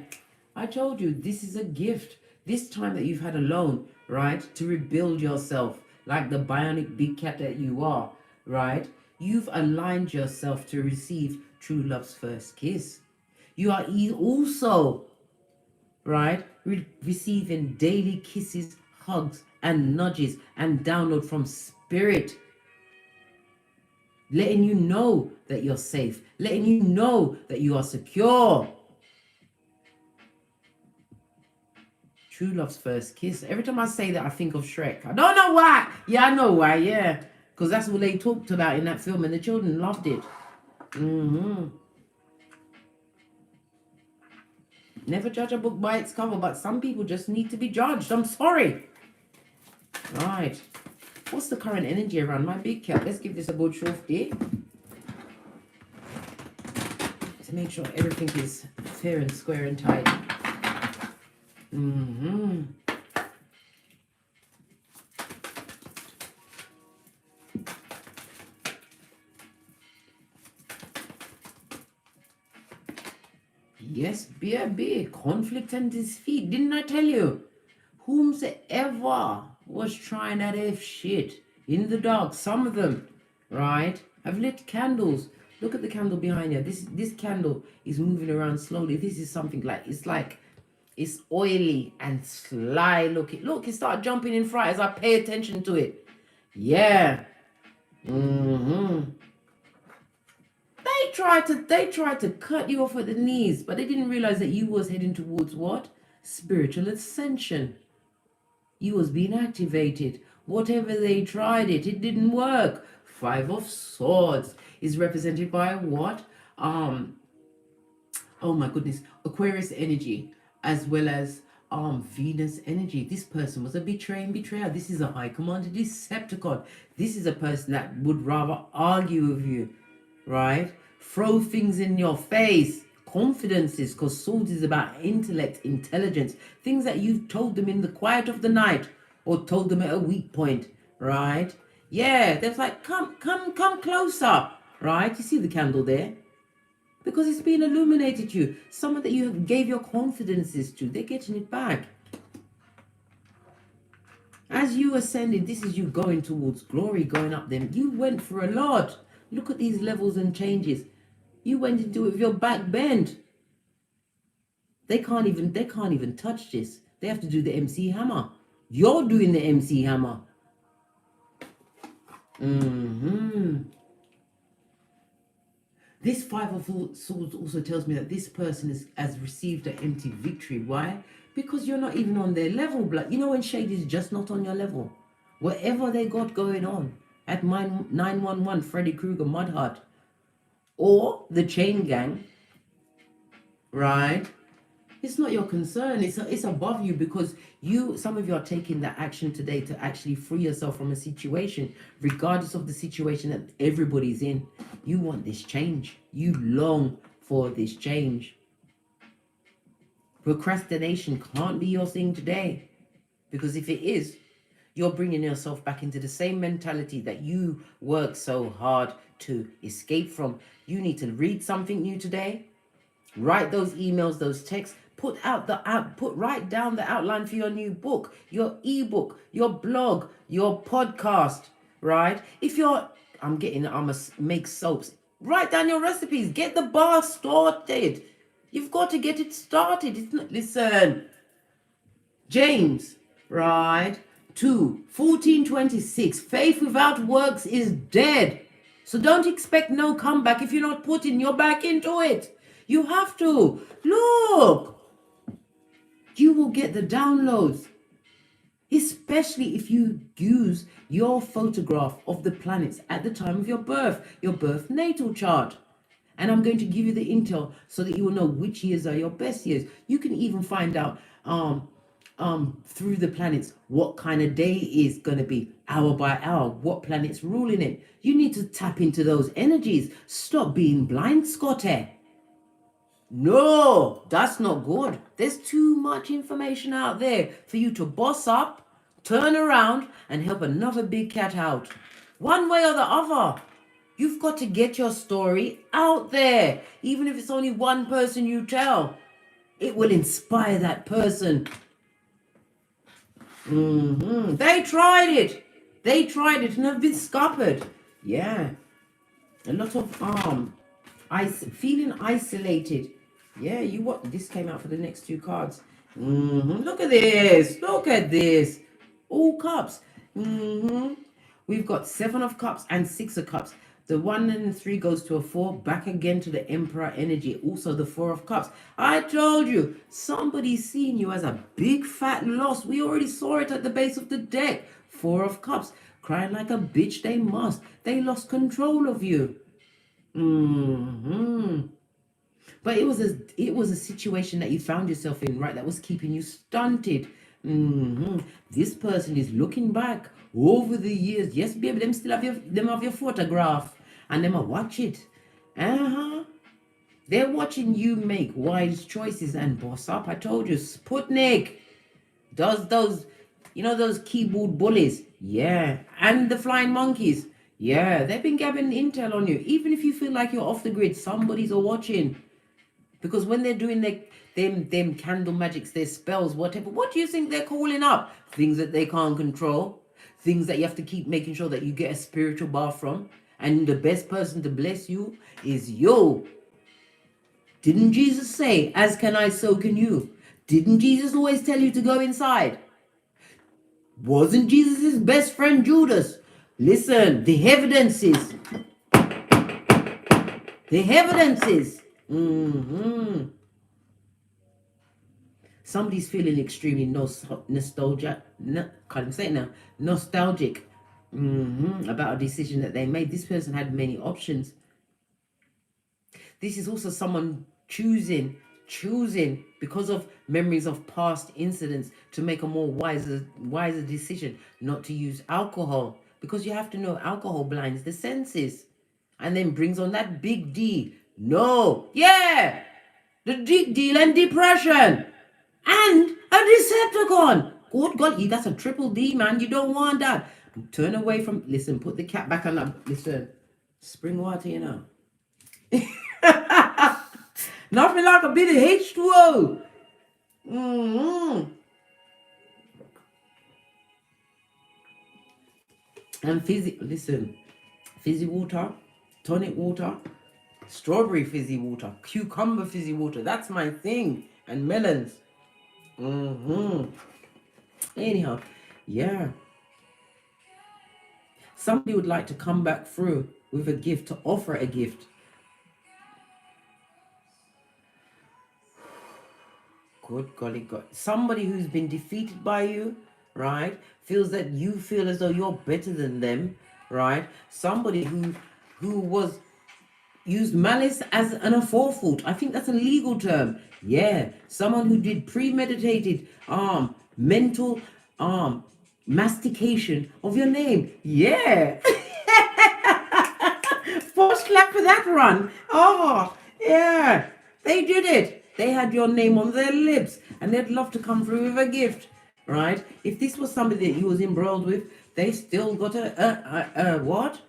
I told you, this is a gift. This time that you've had alone, right? To rebuild yourself like the bionic big cat that you are, right? You've aligned yourself to receive true love's first kiss. You are also, right, receiving daily kisses, hugs, and nudges and download from spirit, letting you know that you're safe, letting you know that you are secure. True love's first kiss. Every time I say that, I think of Shrek. I don't know why. Yeah, I know why, yeah. Because that's what they talked about in that film, and the children loved it. Never judge a book by its cover, but some people just need to be judged. I'm sorry. Right. What's the current energy around my big cat? Let's give this a good shofty to make sure everything is fair and square and tight. Yes, baby, conflict and defeat. Didn't I tell you? Whomsoever was trying that F shit in the dark, some of them, right, have lit candles. Look at the candle behind you. This candle is moving around slowly. This is something it's oily and sly looking. Look, it started jumping in front as I pay attention to it. Yeah. They tried to cut you off at the knees, but they didn't realize that you was heading towards what? Spiritual ascension. You was being activated. Whatever they tried it didn't work. 5 of Swords is represented by what? Oh my goodness, Aquarius energy, as well as Venus energy. This person was a betrayer. This is a high commander Decepticon. This is a person that would rather argue with you, right? Throw things in your face, confidences, because swords is about intellect, intelligence, things that you've told them in the quiet of the night or told them at a weak point, right? Yeah, they're like, come closer, right? You see the candle there? Because it's been illuminated to you. Someone that you gave your confidences to, they're getting it back. As you ascended, this is you going towards glory, going up them. You went for a lot. Look at these levels and changes. You went into it with your back bent. They can't even touch this. They have to do the MC hammer. You're doing the MC hammer. This Five of Swords also tells me that this person has received an empty victory. Why? Because you're not even on their level. But you know when shade is just not on your level. Whatever they got going on at 911, Freddy Krueger, Mudhut, or the Chain Gang, right? It's not your concern. It's above you, because some of you are taking that action today to actually free yourself from a situation, regardless of the situation that everybody's in. You want this change. You long for this change. Procrastination can't be your thing today, because if it is, you're bringing yourself back into the same mentality that you work so hard to escape from. You need to read something new today. Write those emails, those texts. Write down the outline for your new book, your ebook, your blog, your podcast, right? If you're, I'm gonna make soaps. Write down your recipes. Get the bar started. You've got to get it started. It's not, listen, James, right? 2:14:26. Faith without works is dead. So don't expect no comeback if you're not putting your back into it. You have to. Look. You will get the downloads. Especially if you use your photograph of the planets at the time of your birth natal chart. And I'm going to give you the intel so that you will know which years are your best years. You can even find out through the planets what kind of day is going to be, hour by hour, what planet's ruling it. You need to tap into those energies. Stop being blind, Scotty. No, that's not good. There's too much information out there for you to boss up, turn around, and help another big cat out. One way or the other. You've got to get your story out there. Even if it's only one person you tell, it will inspire that person. They tried it. And have been scuppered. Yeah. A lot of feeling isolated. Yeah, this came out for the next two cards. Look at this. All cups. We've got 7 of cups and 6 of cups. The 1 and the 3 goes to a 4, back again to the Emperor energy. Also the 4 of cups. I told you, somebody's seeing you as a big fat loss. We already saw it at the base of the deck. 4 of cups. Crying like a bitch they must. They lost control of you. But it was a situation that you found yourself in, right? That was keeping you stunted. This person is looking back over the years. Yes, baby, them still have your photograph, and them watch it. They're watching you make wise choices and boss up. I told you, Sputnik does those keyboard bullies. Yeah, and the flying monkeys. Yeah, they've been gathering intel on you. Even if you feel like you're off the grid, somebody's watching. Because when they're doing them candle magics, their spells, whatever, what do you think they're calling up? Things that they can't control. Things that you have to keep making sure that you get a spiritual bath from. And the best person to bless you is you. Didn't Jesus say, as can I, so can you? Didn't Jesus always tell you to go inside? Wasn't Jesus' best friend Judas? Listen, the evidences. Somebody's feeling extremely nostalgic. Can't say it now. Nostalgic about a decision that they made. This person had many options. This is also someone choosing because of memories of past incidents to make a more wiser decision not to use alcohol, because you have to know alcohol blinds the senses and then brings on that big D. No. Yeah. the drug deal and depression, and a Decepticon. Good golly, that's a triple D, man. You don't want that. Turn away from, listen, put the cat back on that. Listen, spring water, you know. Nothing like a bit of H2O. And fizzy water, tonic water, strawberry fizzy water, cucumber fizzy water. That's my thing. And melons. Anyhow, yeah. Somebody would like to come back through with a gift, to offer a gift. Good golly God. Somebody who's been defeated by you, right? Feels that you feel as though you're better than them, right? Somebody who was used malice as an aforethought. I think that's a legal term. Yeah. Someone who did premeditated mental mastication of your name. Yeah. Force clap for that run. Oh, yeah. They did it. They had your name on their lips, and they'd love to come through with a gift, right? If this was somebody that you was embroiled with, they still got what?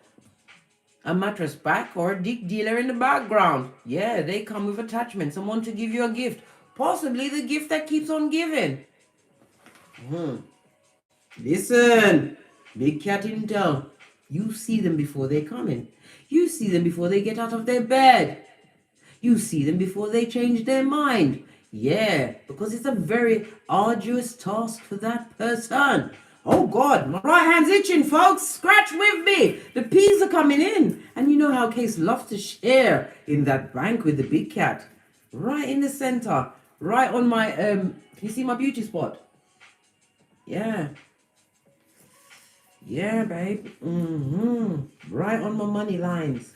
A mattress back or a dick dealer in the background. Yeah, they come with attachment. Someone to give you a gift. Possibly the gift that keeps on giving. Listen, big cat intel. You see them before they come in. You see them before they get out of their bed. You see them before they change their mind. Yeah, because it's a very arduous task for that person. Oh God, my right hand's itching, folks. Scratch with me. The peas are coming in. And you know how Case loves to share in that bank with the big cat. Right in the center. Right on my, can you see my beauty spot? Yeah. Yeah, babe. Right on my money lines.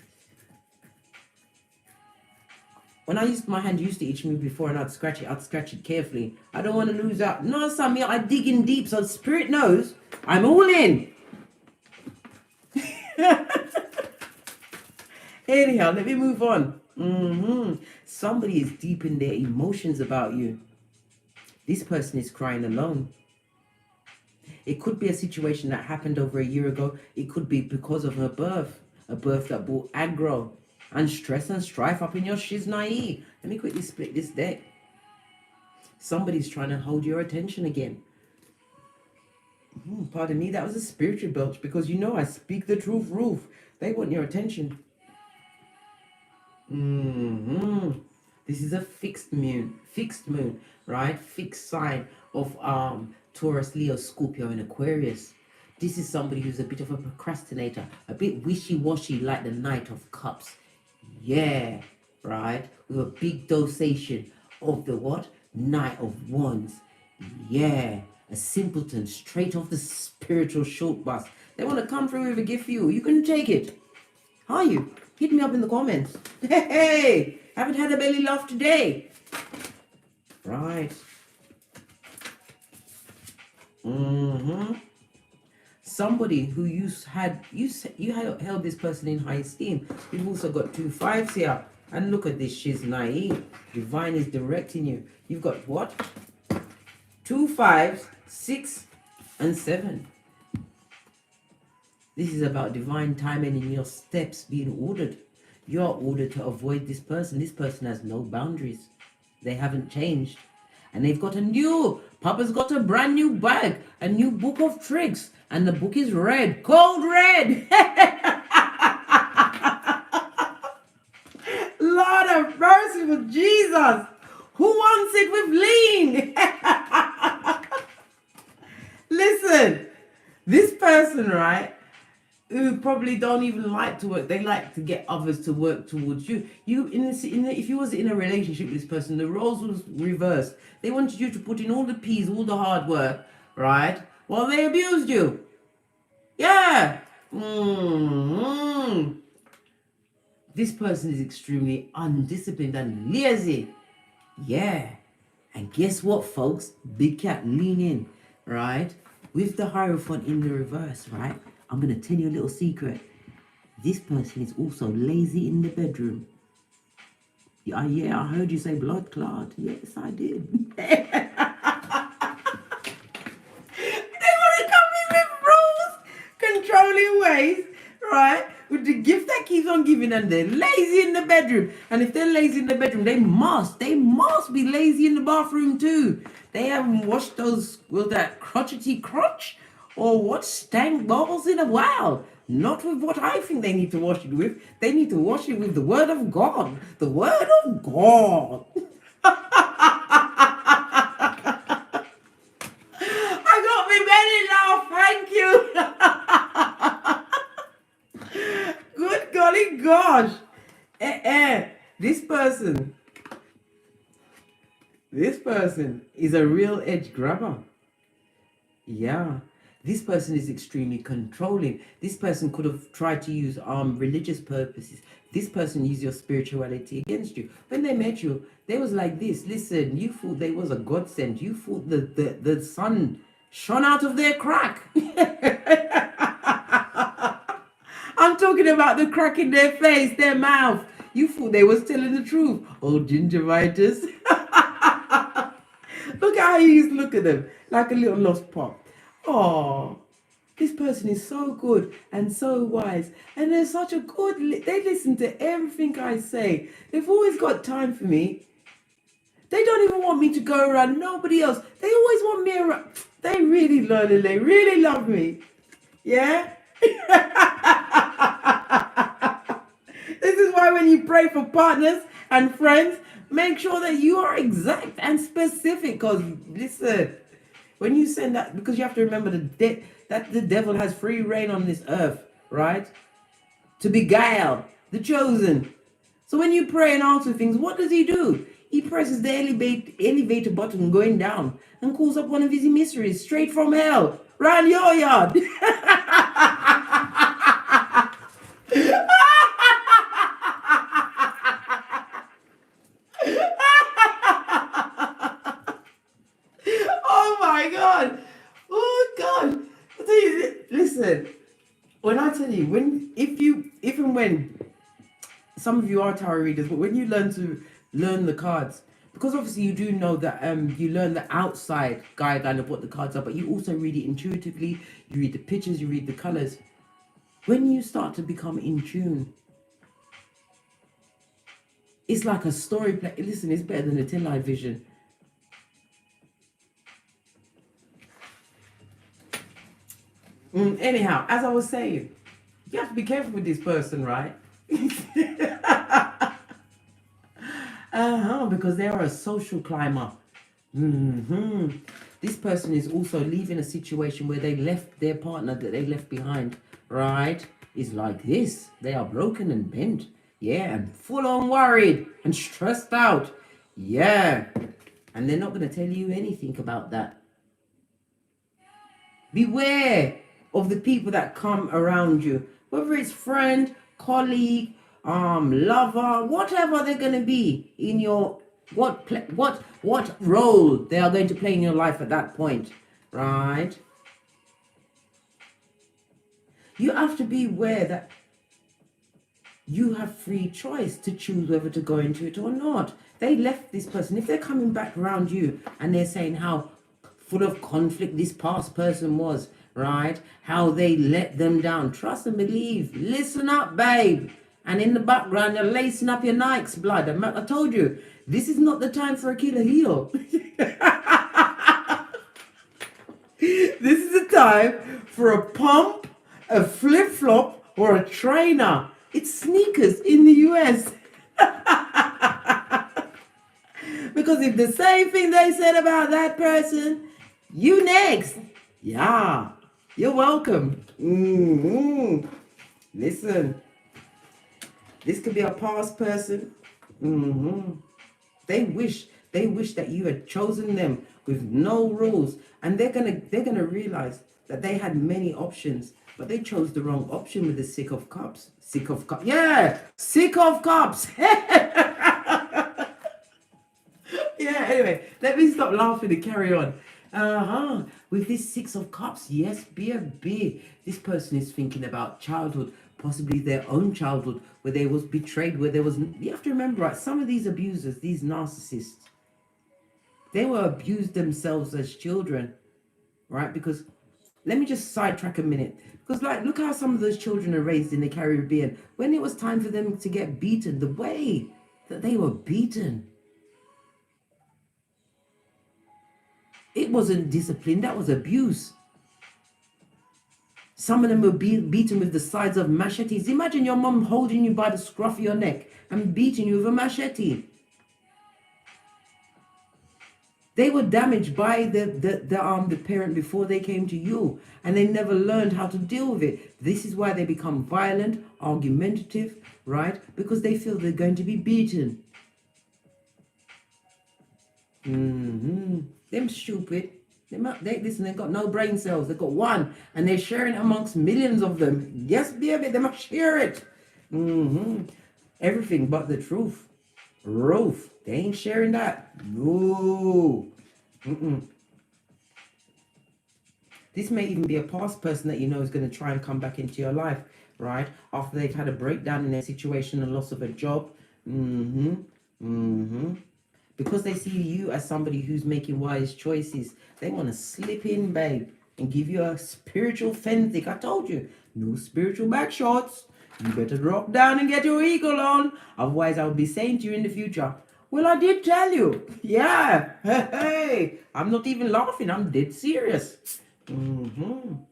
When my hand used to itch me before and I'd scratch it carefully. I don't want to lose out. No, Sammy, I dig in deep so spirit knows I'm all in. Anyhow, let me move on. Somebody is deep in their emotions about you. This person is crying alone. It could be a situation that happened over a year ago. It could be because of her birth. A birth that brought aggro and stress and strife up in your shiznai. Let me quickly split this deck. Somebody's trying to hold your attention again. Pardon me, that was a spiritual belch, because you know I speak the truth, Roof. They want your attention. This is a fixed moon, right? Fixed sign of Taurus, Leo, Scorpio, and Aquarius. This is somebody who's a bit of a procrastinator, a bit wishy-washy, like the Knight of Cups. Yeah, right? With a big dosation of the what? Knight of Wands. Yeah, a simpleton straight off the spiritual short bus. They want to come through with a gift for you. You can take it. Are you? Hit me up in the comments. Hey, haven't had a belly laugh today. Right. Somebody who you held this person in high esteem. You've also got 2 5s here. And look at this, she's naive. Divine is directing you. You've got what? 2 5s, 6, and 7. This is about divine timing in your steps being ordered. You're ordered to avoid this person. This person has no boundaries. They haven't changed. And they've got Papa's got a brand new bag, a new book of tricks. And the book is red, cold red. Lord of mercy for Jesus. Who wants it with lean? Listen, this person, right, who probably don't even like to work, they like to get others to work towards you. If you was in a relationship with this person, the roles was reversed. They wanted you to put in all the P's, all the hard work, right? While they abused you. Yeah. This person is extremely undisciplined and lazy. Yeah. And guess what, folks? Big cat, lean in, right? With the Hierophant in the reverse, right? I'm going to tell you a little secret. This person is also lazy in the bedroom. Yeah, yeah, I heard you say blood clot. Yes, I did. They want to come in with rules, controlling ways, right? With the gift that keeps on giving, and they're lazy in the bedroom. And if they're lazy in the bedroom, they must be lazy in the bathroom too. They haven't washed those with that crotchety crotch or what stank balls in a while. Not with what I think they need to wash it with. They need to wash it with the word of God. The word of God. I got me belly laugh, thank you. Good golly gosh. This person is a real edge grabber. Yeah. This person is extremely controlling. This person could have tried to use religious purposes. This person used your spirituality against you. When they met you, they was like this. Listen, you thought they was a godsend. You thought the sun shone out of their crack. I'm talking about the crack in their face, their mouth. You thought they was telling the truth. Oh, gingivitis. Look at how you used to look at them, like a little lost pup. Oh, this person is so good and so wise, and they're such a good. They listen to everything I say. They've always got time for me. They don't even want me to go around nobody else. They always want me around. They really love it. They really love me. Yeah. This is why when you pray for partners and friends, make sure that you are exact and specific. Because listen, when you send that, because you have to remember that the devil has free reign on this earth, right? To beguile the chosen. So when you pray and answer things, what does he do? He presses the elevator button going down and calls up one of his emissaries straight from hell, round your yard. Oh my God. Oh God. I tell you, listen, when I tell you, if and when some of you are tarot readers, but when you learn the cards, because obviously you do know that you learn the outside guideline of what the cards are, but you also read it intuitively. You read the pictures, you read the colors. When you start to become in tune, it's like a story play. Listen, it's better than a 10-light vision. Anyhow, as I was saying, you have to be careful with this person, right? Because they are a social climber. This person is also leaving a situation where they left their partner that they left behind, right? Is like this. They are broken and bent. Yeah, and full on worried and stressed out. Yeah. And they're not going to tell you anything about that. Beware of the people that come around you, whether it's friend, colleague, lover, whatever they're going to be in your what role they are going to play in your life at that point, right? You have to be aware that you have free choice to choose whether to go into it or not. They left this person. If they're coming back around you and they're saying how full of conflict this past person was, right? How they let them down. Trust and believe. Listen up, babe. And in the background, you're lacing up your Nikes, blood. I told you, this is not the time for a killer heel. This is the time for a pump, a flip-flop, or a trainer. It's sneakers in the US. Because if the same thing they said about that person, you next. Yeah, you're welcome. Listen, this could be a past person. They wish that you had chosen them with no rules, and they're gonna realize that they had many options, but they chose the wrong option with the sick of cups. Sick of cups. Yeah, sick of cups. Yeah. Anyway, let me stop laughing and carry on. With this Six of Cups, yes, BFB, this person is thinking about childhood, possibly their own childhood where they was betrayed, where there was, you have to remember, right, some of these abusers, these narcissists, they were abused themselves as children, right? Because let me just sidetrack a minute. Because like, look how some of those children are raised in the Caribbean. When it was time for them to get beaten, the way that they were beaten, it wasn't discipline, that was abuse. Some of them were beaten with the sides of machetes. Imagine your mom holding you by the scruff of your neck and beating you with a machete. They were damaged by the parent before they came to you, and they never learned how to deal with it. This is why they become violent, argumentative, right? Because they feel they're going to be beaten. Them stupid. Listen, they've got no brain cells. They've got one, and they're sharing it amongst millions of them. Yes, baby, they must share it. Everything but the truth. Roof. They ain't sharing that. No. This may even be a past person that you know is going to try and come back into your life, right? After they've had a breakdown in their situation and loss of a job. Because they see you as somebody who's making wise choices, they want to slip in, babe, and give you a spiritual fendick. I told you, no spiritual back shots. You better drop down and get your eagle on. Otherwise, I will be saying to you in the future, well, I did tell you. Yeah. Hey. I'm not even laughing. I'm dead serious. You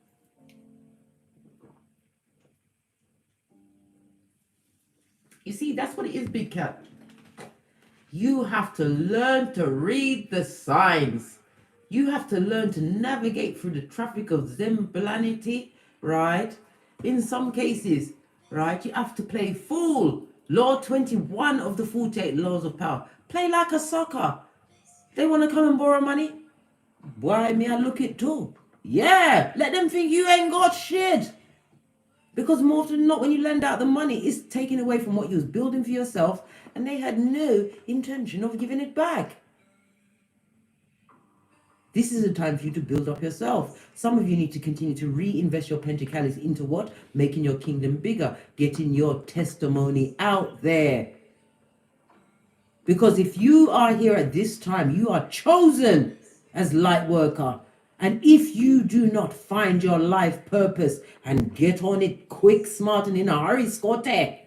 see, that's what it is, big cat. You have to learn to read the signs. You have to learn to navigate through the traffic of Zemblanity, right? In some cases, right, you have to play fool. Law 21 of the 48 laws of power. Play like a sucker. They want to come and borrow money? Why, me I look it too. Yeah, let them think you ain't got shit. Because more often than not, when you lend out the money, it's taken away from what you was building for yourself, and they had no intention of giving it back. This is a time for you to build up yourself. Some of you need to continue to reinvest your pentacles into what? Making your kingdom bigger, getting your testimony out there. Because if you are here at this time, you are chosen as light worker. And if you do not find your life purpose and get on it quick, smart, and in a hurry, Scotty,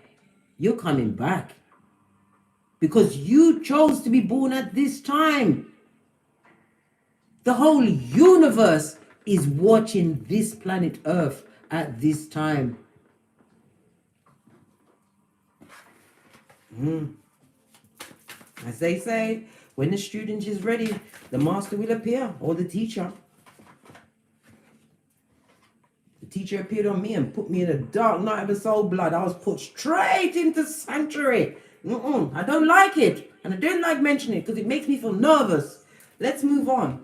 you're coming back. Because you chose to be born at this time. The whole universe is watching this planet Earth at this time. As they say, when the student is ready, the master will appear, or the teacher. The teacher appeared on me and put me in a dark night of the soul blood. I was put straight into sanctuary. I don't like it. And I don't like mentioning it because it makes me feel nervous. Let's move on.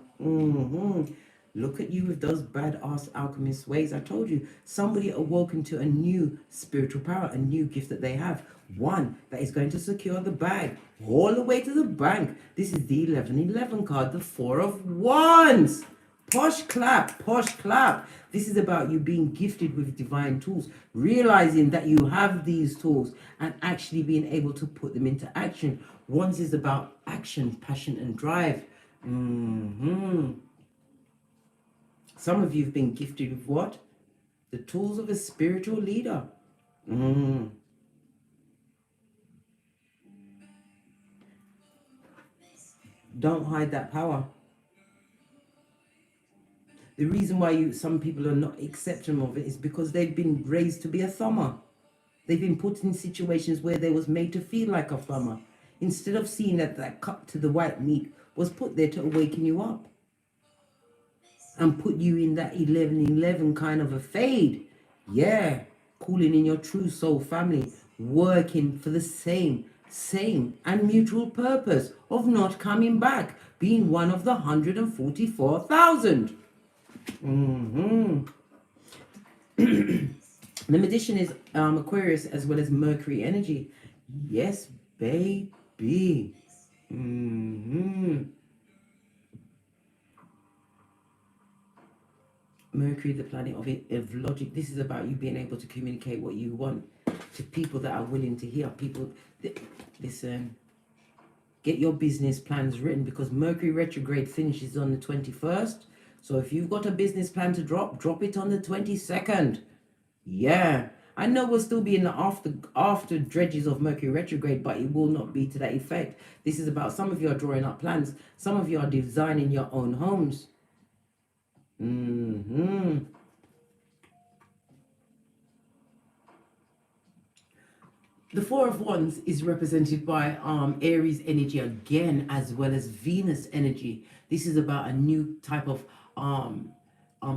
Look at you with those badass alchemist ways. I told you, somebody awoken to a new spiritual power, a new gift that they have. One that is going to secure the bag all the way to the bank. This is the 1111 card, the Four of Wands. Posh clap, posh clap. This is about you being gifted with divine tools, realizing that you have these tools and actually being able to put them into action. Wands is about action, passion, and drive. Some of you have been gifted with what? The tools of a spiritual leader. Don't hide that power. The reason why some people are not accepting of it is because they've been raised to be a thumber. They've been put in situations where they was made to feel like a thumber. Instead of seeing that cut to the white meat was put there to awaken you up. And put you in that 1111 kind of a fade. Yeah. Calling in your true soul family. Working for the same and mutual purpose of not coming back. Being one of the 144,000. The magician is Aquarius as well as Mercury energy. Yes, baby. Mercury, the planet of logic. This is about you being able to communicate what you want to people that are willing to hear. People, listen, get your business plans written, because Mercury retrograde finishes on the 21st. So if you've got a business plan to drop it on the 22nd. Yeah. I know we'll still be in the after dredges of Mercury retrograde, but it will not be to that effect. This is about some of you are drawing up plans. Some of you are designing your own homes. The Four of Wands is represented by Aries energy again, as well as Venus energy. This is about a new type of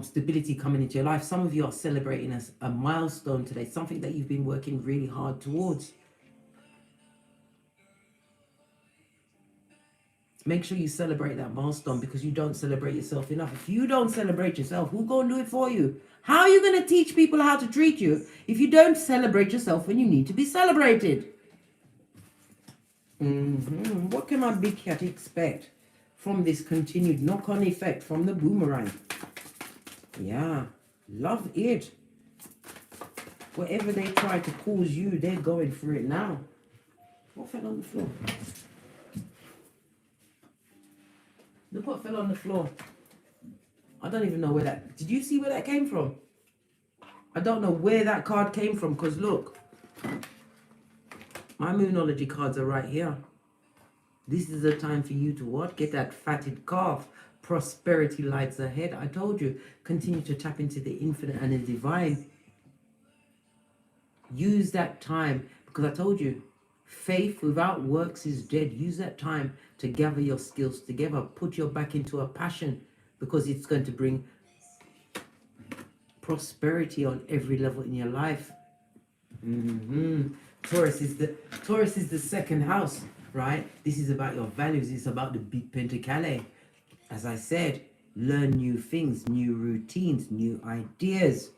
stability coming into your life. Some of you are celebrating a milestone today, something that you've been working really hard towards. Make sure you celebrate that milestone, because you don't celebrate yourself enough. If you don't celebrate yourself, who's going to do it for you? How are you going to teach people how to treat you if you don't celebrate yourself when you need to be celebrated? What can my big cat expect from this continued knock-on effect from the boomerang? Yeah, love it. Whatever they try to cause you, they're going through it now. What fell on the floor? Look what fell on the floor. I don't even know where that... Did you see where that came from? I don't know where that card came from, because look. My Moonology cards are right here. This is the time for you to what? Get that fatted calf. Prosperity lights ahead. I told you. Continue to tap into the infinite and the divine. Use that time, because I told you, faith without works is dead. Use that time to gather your skills together. Put your back into a passion, because it's going to bring prosperity on every level in your life. Taurus is the second house, right? This is about your values. It's about the big pentacale. As I said, learn new things, new routines, new ideas,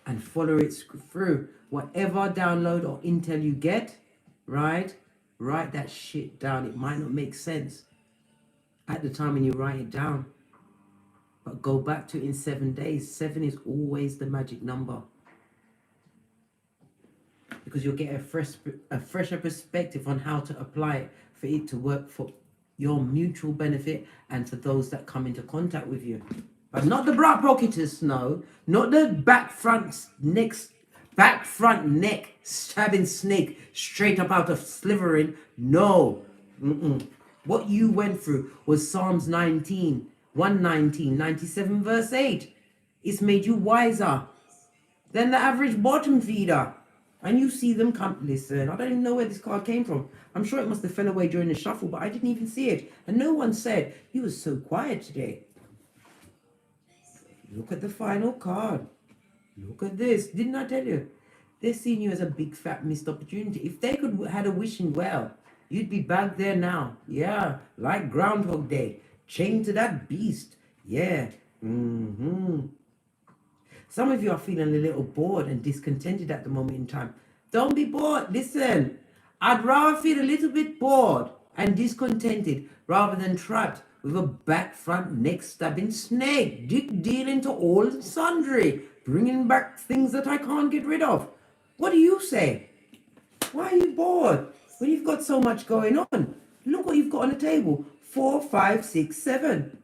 and follow it through. Whatever download or intel you get, right? Write that shit down. It might not make sense at the time when you write it down, but go back to it in 7 days. 7 is always the magic number, because you'll get a fresher perspective on how to apply it for it to work for your mutual benefit and for those that come into contact with you. But not the bra pocketers, no. Not the back front neck stabbing snake straight up out of slithering. No. What you went through was Psalms 119, 97 verse 8. It's made you wiser than the average bottom feeder. And you see them come. Listen, I don't even know where this card came from. I'm sure it must have fell away during the shuffle, but I didn't even see it. And no one said, he was so quiet today. Look at the final card. Look at this. Didn't I tell you? They're seeing you as a big fat missed opportunity. If they could had a wishing well, you'd be back there now. Yeah, like Groundhog Day. Chained to that beast. Yeah. Some of you are feeling a little bored and discontented at the moment in time. Don't be bored. Listen, I'd rather feel a little bit bored and discontented rather than trapped with a back front neck stabbing snake, dealing to all and sundry, bringing back things that I can't get rid of. What do you say? Why are you bored when you've got so much going on? Look what you've got on the table. 4, 5, 6, 7.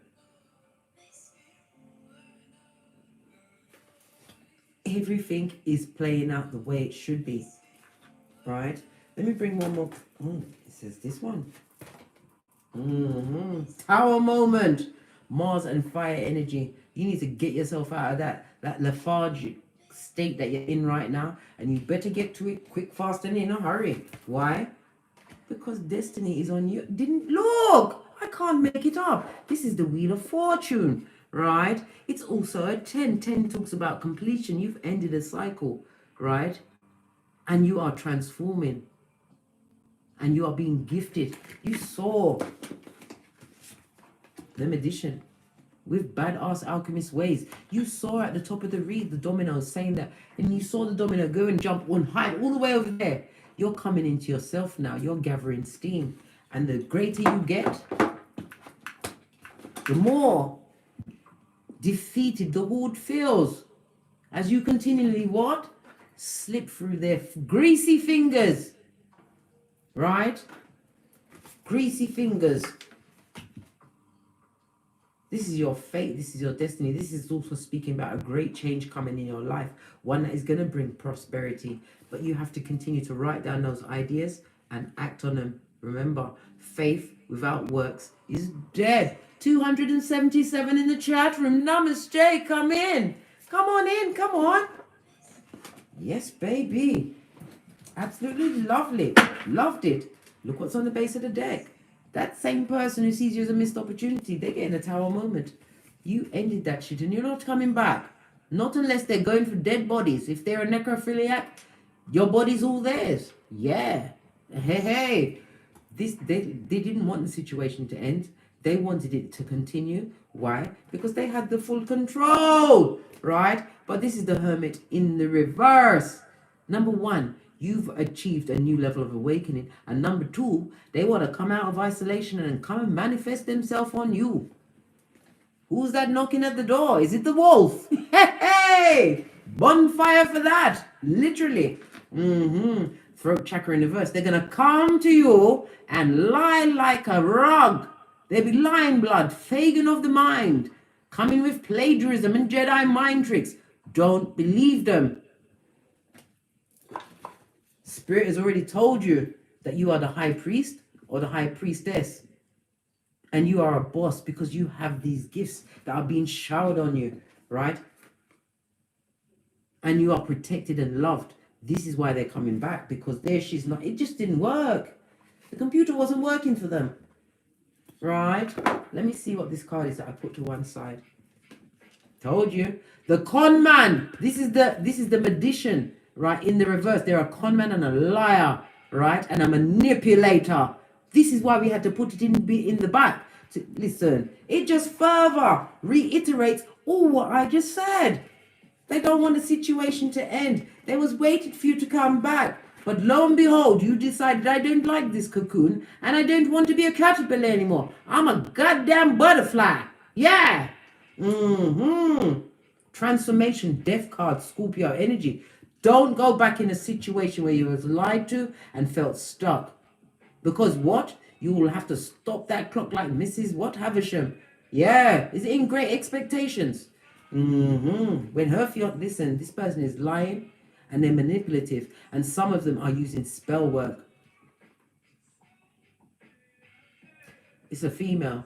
Everything is playing out the way it should be, right? Let me bring one more. It says this one. Tower moment. Mars and fire energy. You need to get yourself out of that lethargic state that you're in right now, and you better get to it quick, fast, and in a hurry. Why? Because destiny is on you. Didn't look. I can't make it up. This is the Wheel of Fortune. Right? It's also a 10. 10 talks about completion. You've ended a cycle, right? And you are transforming. And you are being gifted. You saw the magician with badass alchemist ways. You saw at the top of the read the domino saying that, and you saw the domino go and jump on high all the way over there. You're coming into yourself now. You're gathering steam. And the greater you get, the more defeated. The hoard feels as you continually what? Slip through their greasy fingers, right? Greasy fingers. This is your fate. This is your destiny. This is also speaking about a great change coming in your life. One that is going to bring prosperity. But you have to continue to write down those ideas and act on them. Remember, faith without works is dead. 277 in the chat room. Namaste. Come in. Come on in. Come on. Yes, baby. Absolutely lovely. Loved it. Look what's on the base of the deck. That same person who sees you as a missed opportunity, they're getting a tower moment. You ended that shit and you're not coming back. Not unless they're going for dead bodies. If they're a necrophiliac, your body's all theirs. Yeah. Hey. They didn't want the situation to end. They wanted it to continue. Why? Because they had the full control, right? But this is the Hermit in the reverse. Number one, you've achieved a new level of awakening. And number two, they want to come out of isolation and come and manifest themselves on you. Who's that knocking at the door? Is it the wolf? Hey! Bonfire for that. Literally. Throat chakra in reverse. They're going to come to you and lie like a rug. They'll be lying blood, Fagin of the mind, coming with plagiarism and Jedi mind tricks. Don't believe them. Spirit has already told you that you are the high priest or the high priestess. And you are a boss because you have these gifts that are being showered on you, right? And you are protected and loved. This is why they're coming back, because there she's not. It just didn't work. The computer wasn't working for them, right? Let me see what this card is that I put to one side. Told you. The con man. This is the magician, right? In the reverse, they're a con man and a liar, right? And a manipulator. This is why we had to put it in the back. Listen, it just further reiterates all what I just said. They don't want the situation to end. They was waiting for you to come back. But lo and behold, you decided, I don't like this cocoon and I don't want to be a caterpillar anymore. I'm a goddamn butterfly. Yeah. Transformation, death card, Scorpio energy. Don't go back in a situation where you was lied to and felt stuck. Because what? You will have to stop that clock like Mrs. What Havisham. Yeah. Is it in Great Expectations? When her fiance, listen, this person is lying and they're manipulative, and some of them are using spell work. It's a female.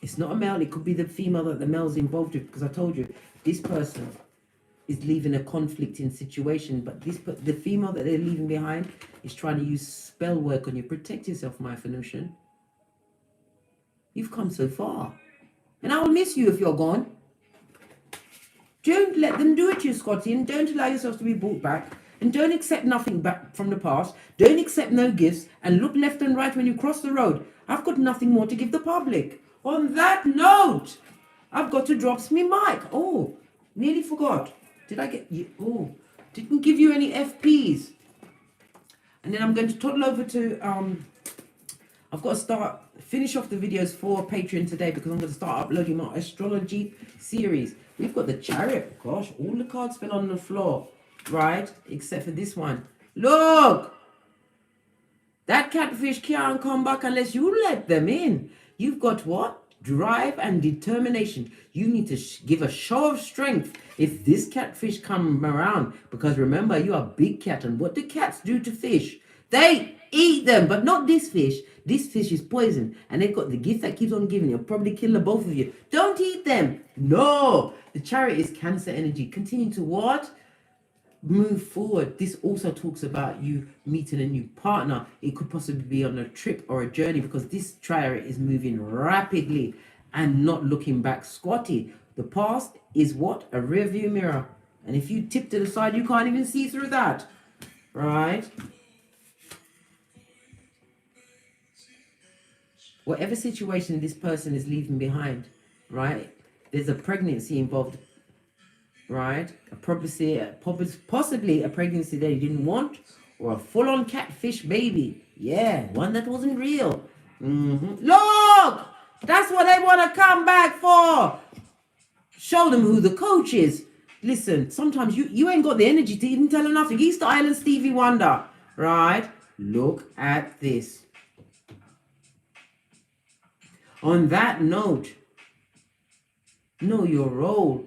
It's not a male. It could be the female that the male's involved with, because I told you this person is leaving a conflicting situation, but the female that they're leaving behind is trying to use spell work on you. Protect yourself, my Venusian. You've come so far. And I will miss you if you're gone. Don't let them do it to you, Scotty, and don't allow yourself to be brought back. And don't accept nothing back from the past. Don't accept no gifts. And look left and right when you cross the road. I've got nothing more to give the public. On that note, I've got to drop me mic. Oh, nearly forgot. Did I get you? Oh, didn't give you any FPs. And then I'm going to toddle over to I've got to finish off the videos for Patreon today, because I'm going to start uploading my astrology series. We've got the Chariot. Gosh, all the cards fell on the floor, right? Except for this one. Look! That catfish can't come back unless you let them in. You've got what? Drive and determination. You need to give a show of strength if this catfish come around. Because remember, you are big cat. And what do cats do to fish? They eat them, but not this fish. This fish is poison, and they've got the gift that keeps on giving. It'll probably kill the both of you. Don't eat them. No. The Chariot is Cancer energy. Continue to what? Move forward. This also talks about you meeting a new partner. It could possibly be on a trip or a journey, because this Chariot is moving rapidly and not looking back. Squatty. The past is what? A rear view mirror. And if you tip to the side, you can't even see through that. Right? Whatever situation this person is leaving behind, right? There's a pregnancy involved, right? Possibly a pregnancy that you didn't want, or a full-on catfish baby. Yeah, one that wasn't real. Look! That's what they want to come back for. Show them who the coach is. Listen, sometimes you ain't got the energy to even tell them nothing. Easter Island Stevie Wonder, right? Look at this. On that note, know your role.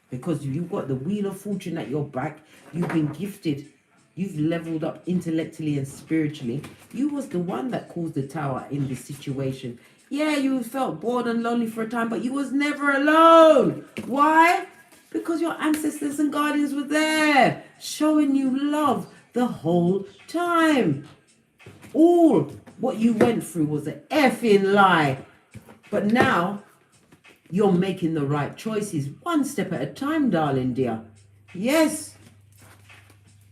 Because you've got the wheel of fortune at your back. You've been gifted. You've leveled up intellectually and spiritually. You was the one that caused the tower in this situation. Yeah, you felt bored and lonely for a time, but you was never alone. Why? Because your ancestors and guardians were there, showing you love the whole time. All what you went through was an effing lie. But now, you're making the right choices, one step at a time, darling dear. Yes.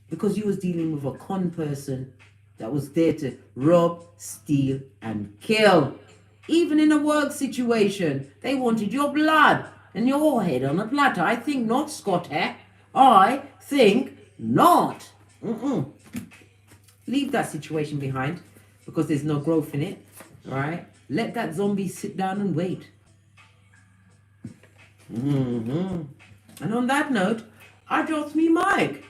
Because you was dealing with a con person that was there to rob, steal, and kill. Even in a work situation, they wanted your blood and your head on a platter. I think not, Scott, eh? I think not. Leave that situation behind because there's no growth in it, all right? Let that zombie sit down and wait. And on that note, I dropped me mic.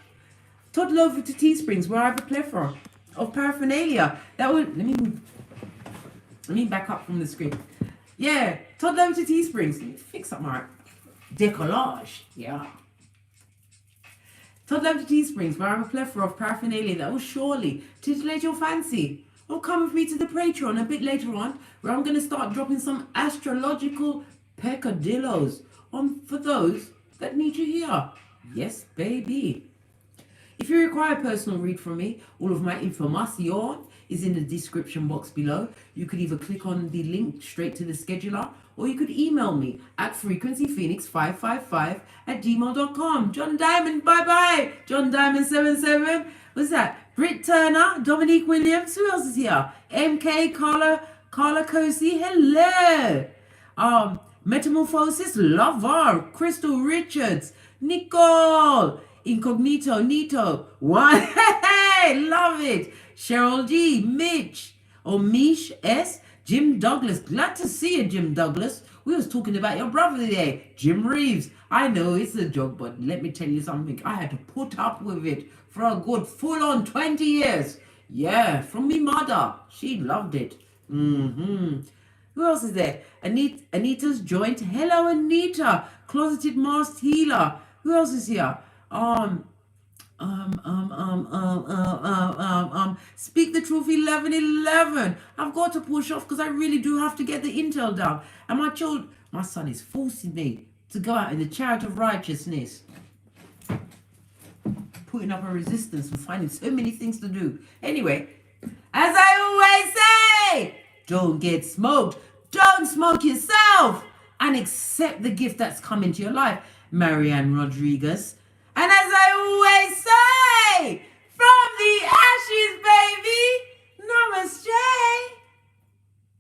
Toddle over to Teesprings, where I have a plethora of paraphernalia. That would let me back up from the screen. Yeah, toddle over to Teesprings. Let me fix up my decollage. Yeah. Toddle over to Teesprings, where I have a plethora of paraphernalia that will surely titillate your fancy. Or come with me to the PATERON a bit later on, where I'm going to start dropping some astrological peccadillos for those that need to hear. Yes, baby. If you require a personal read from me, all of my information is in the description box below. You could either click on the link straight to the scheduler, or you could email me at frequencyphoenix555@gmail.com. John Diamond, bye-bye. John Diamond 77. What's that? Britt Turner, Dominique Williams. Who else is here? MK, Carla Cosi. Hello. Metamorphosis Lover, Crystal Richards, Nicole, Incognito, Nito, one, hey, love it, Cheryl G, Mitch, or Mish S, Jim Douglas, glad to see you, Jim Douglas. We was talking about your brother today, Jim Reeves. I know it's a joke, but let me tell you something, I had to put up with it for a good full-on 20 years. Yeah, from me mother, she loved it. Who else is there? Anita's joint. Hello, Anita. Closeted masked healer. Who else is here? Speak the truth 1111. I've got to push off because I really do have to get the intel down. And my son is forcing me to go out in the chariot of righteousness. Putting up a resistance and finding so many things to do. Anyway, as I always say, don't get smoked. Don't smoke yourself. And accept the gift that's come into your life. Marianne Rodriguez. And as I always say,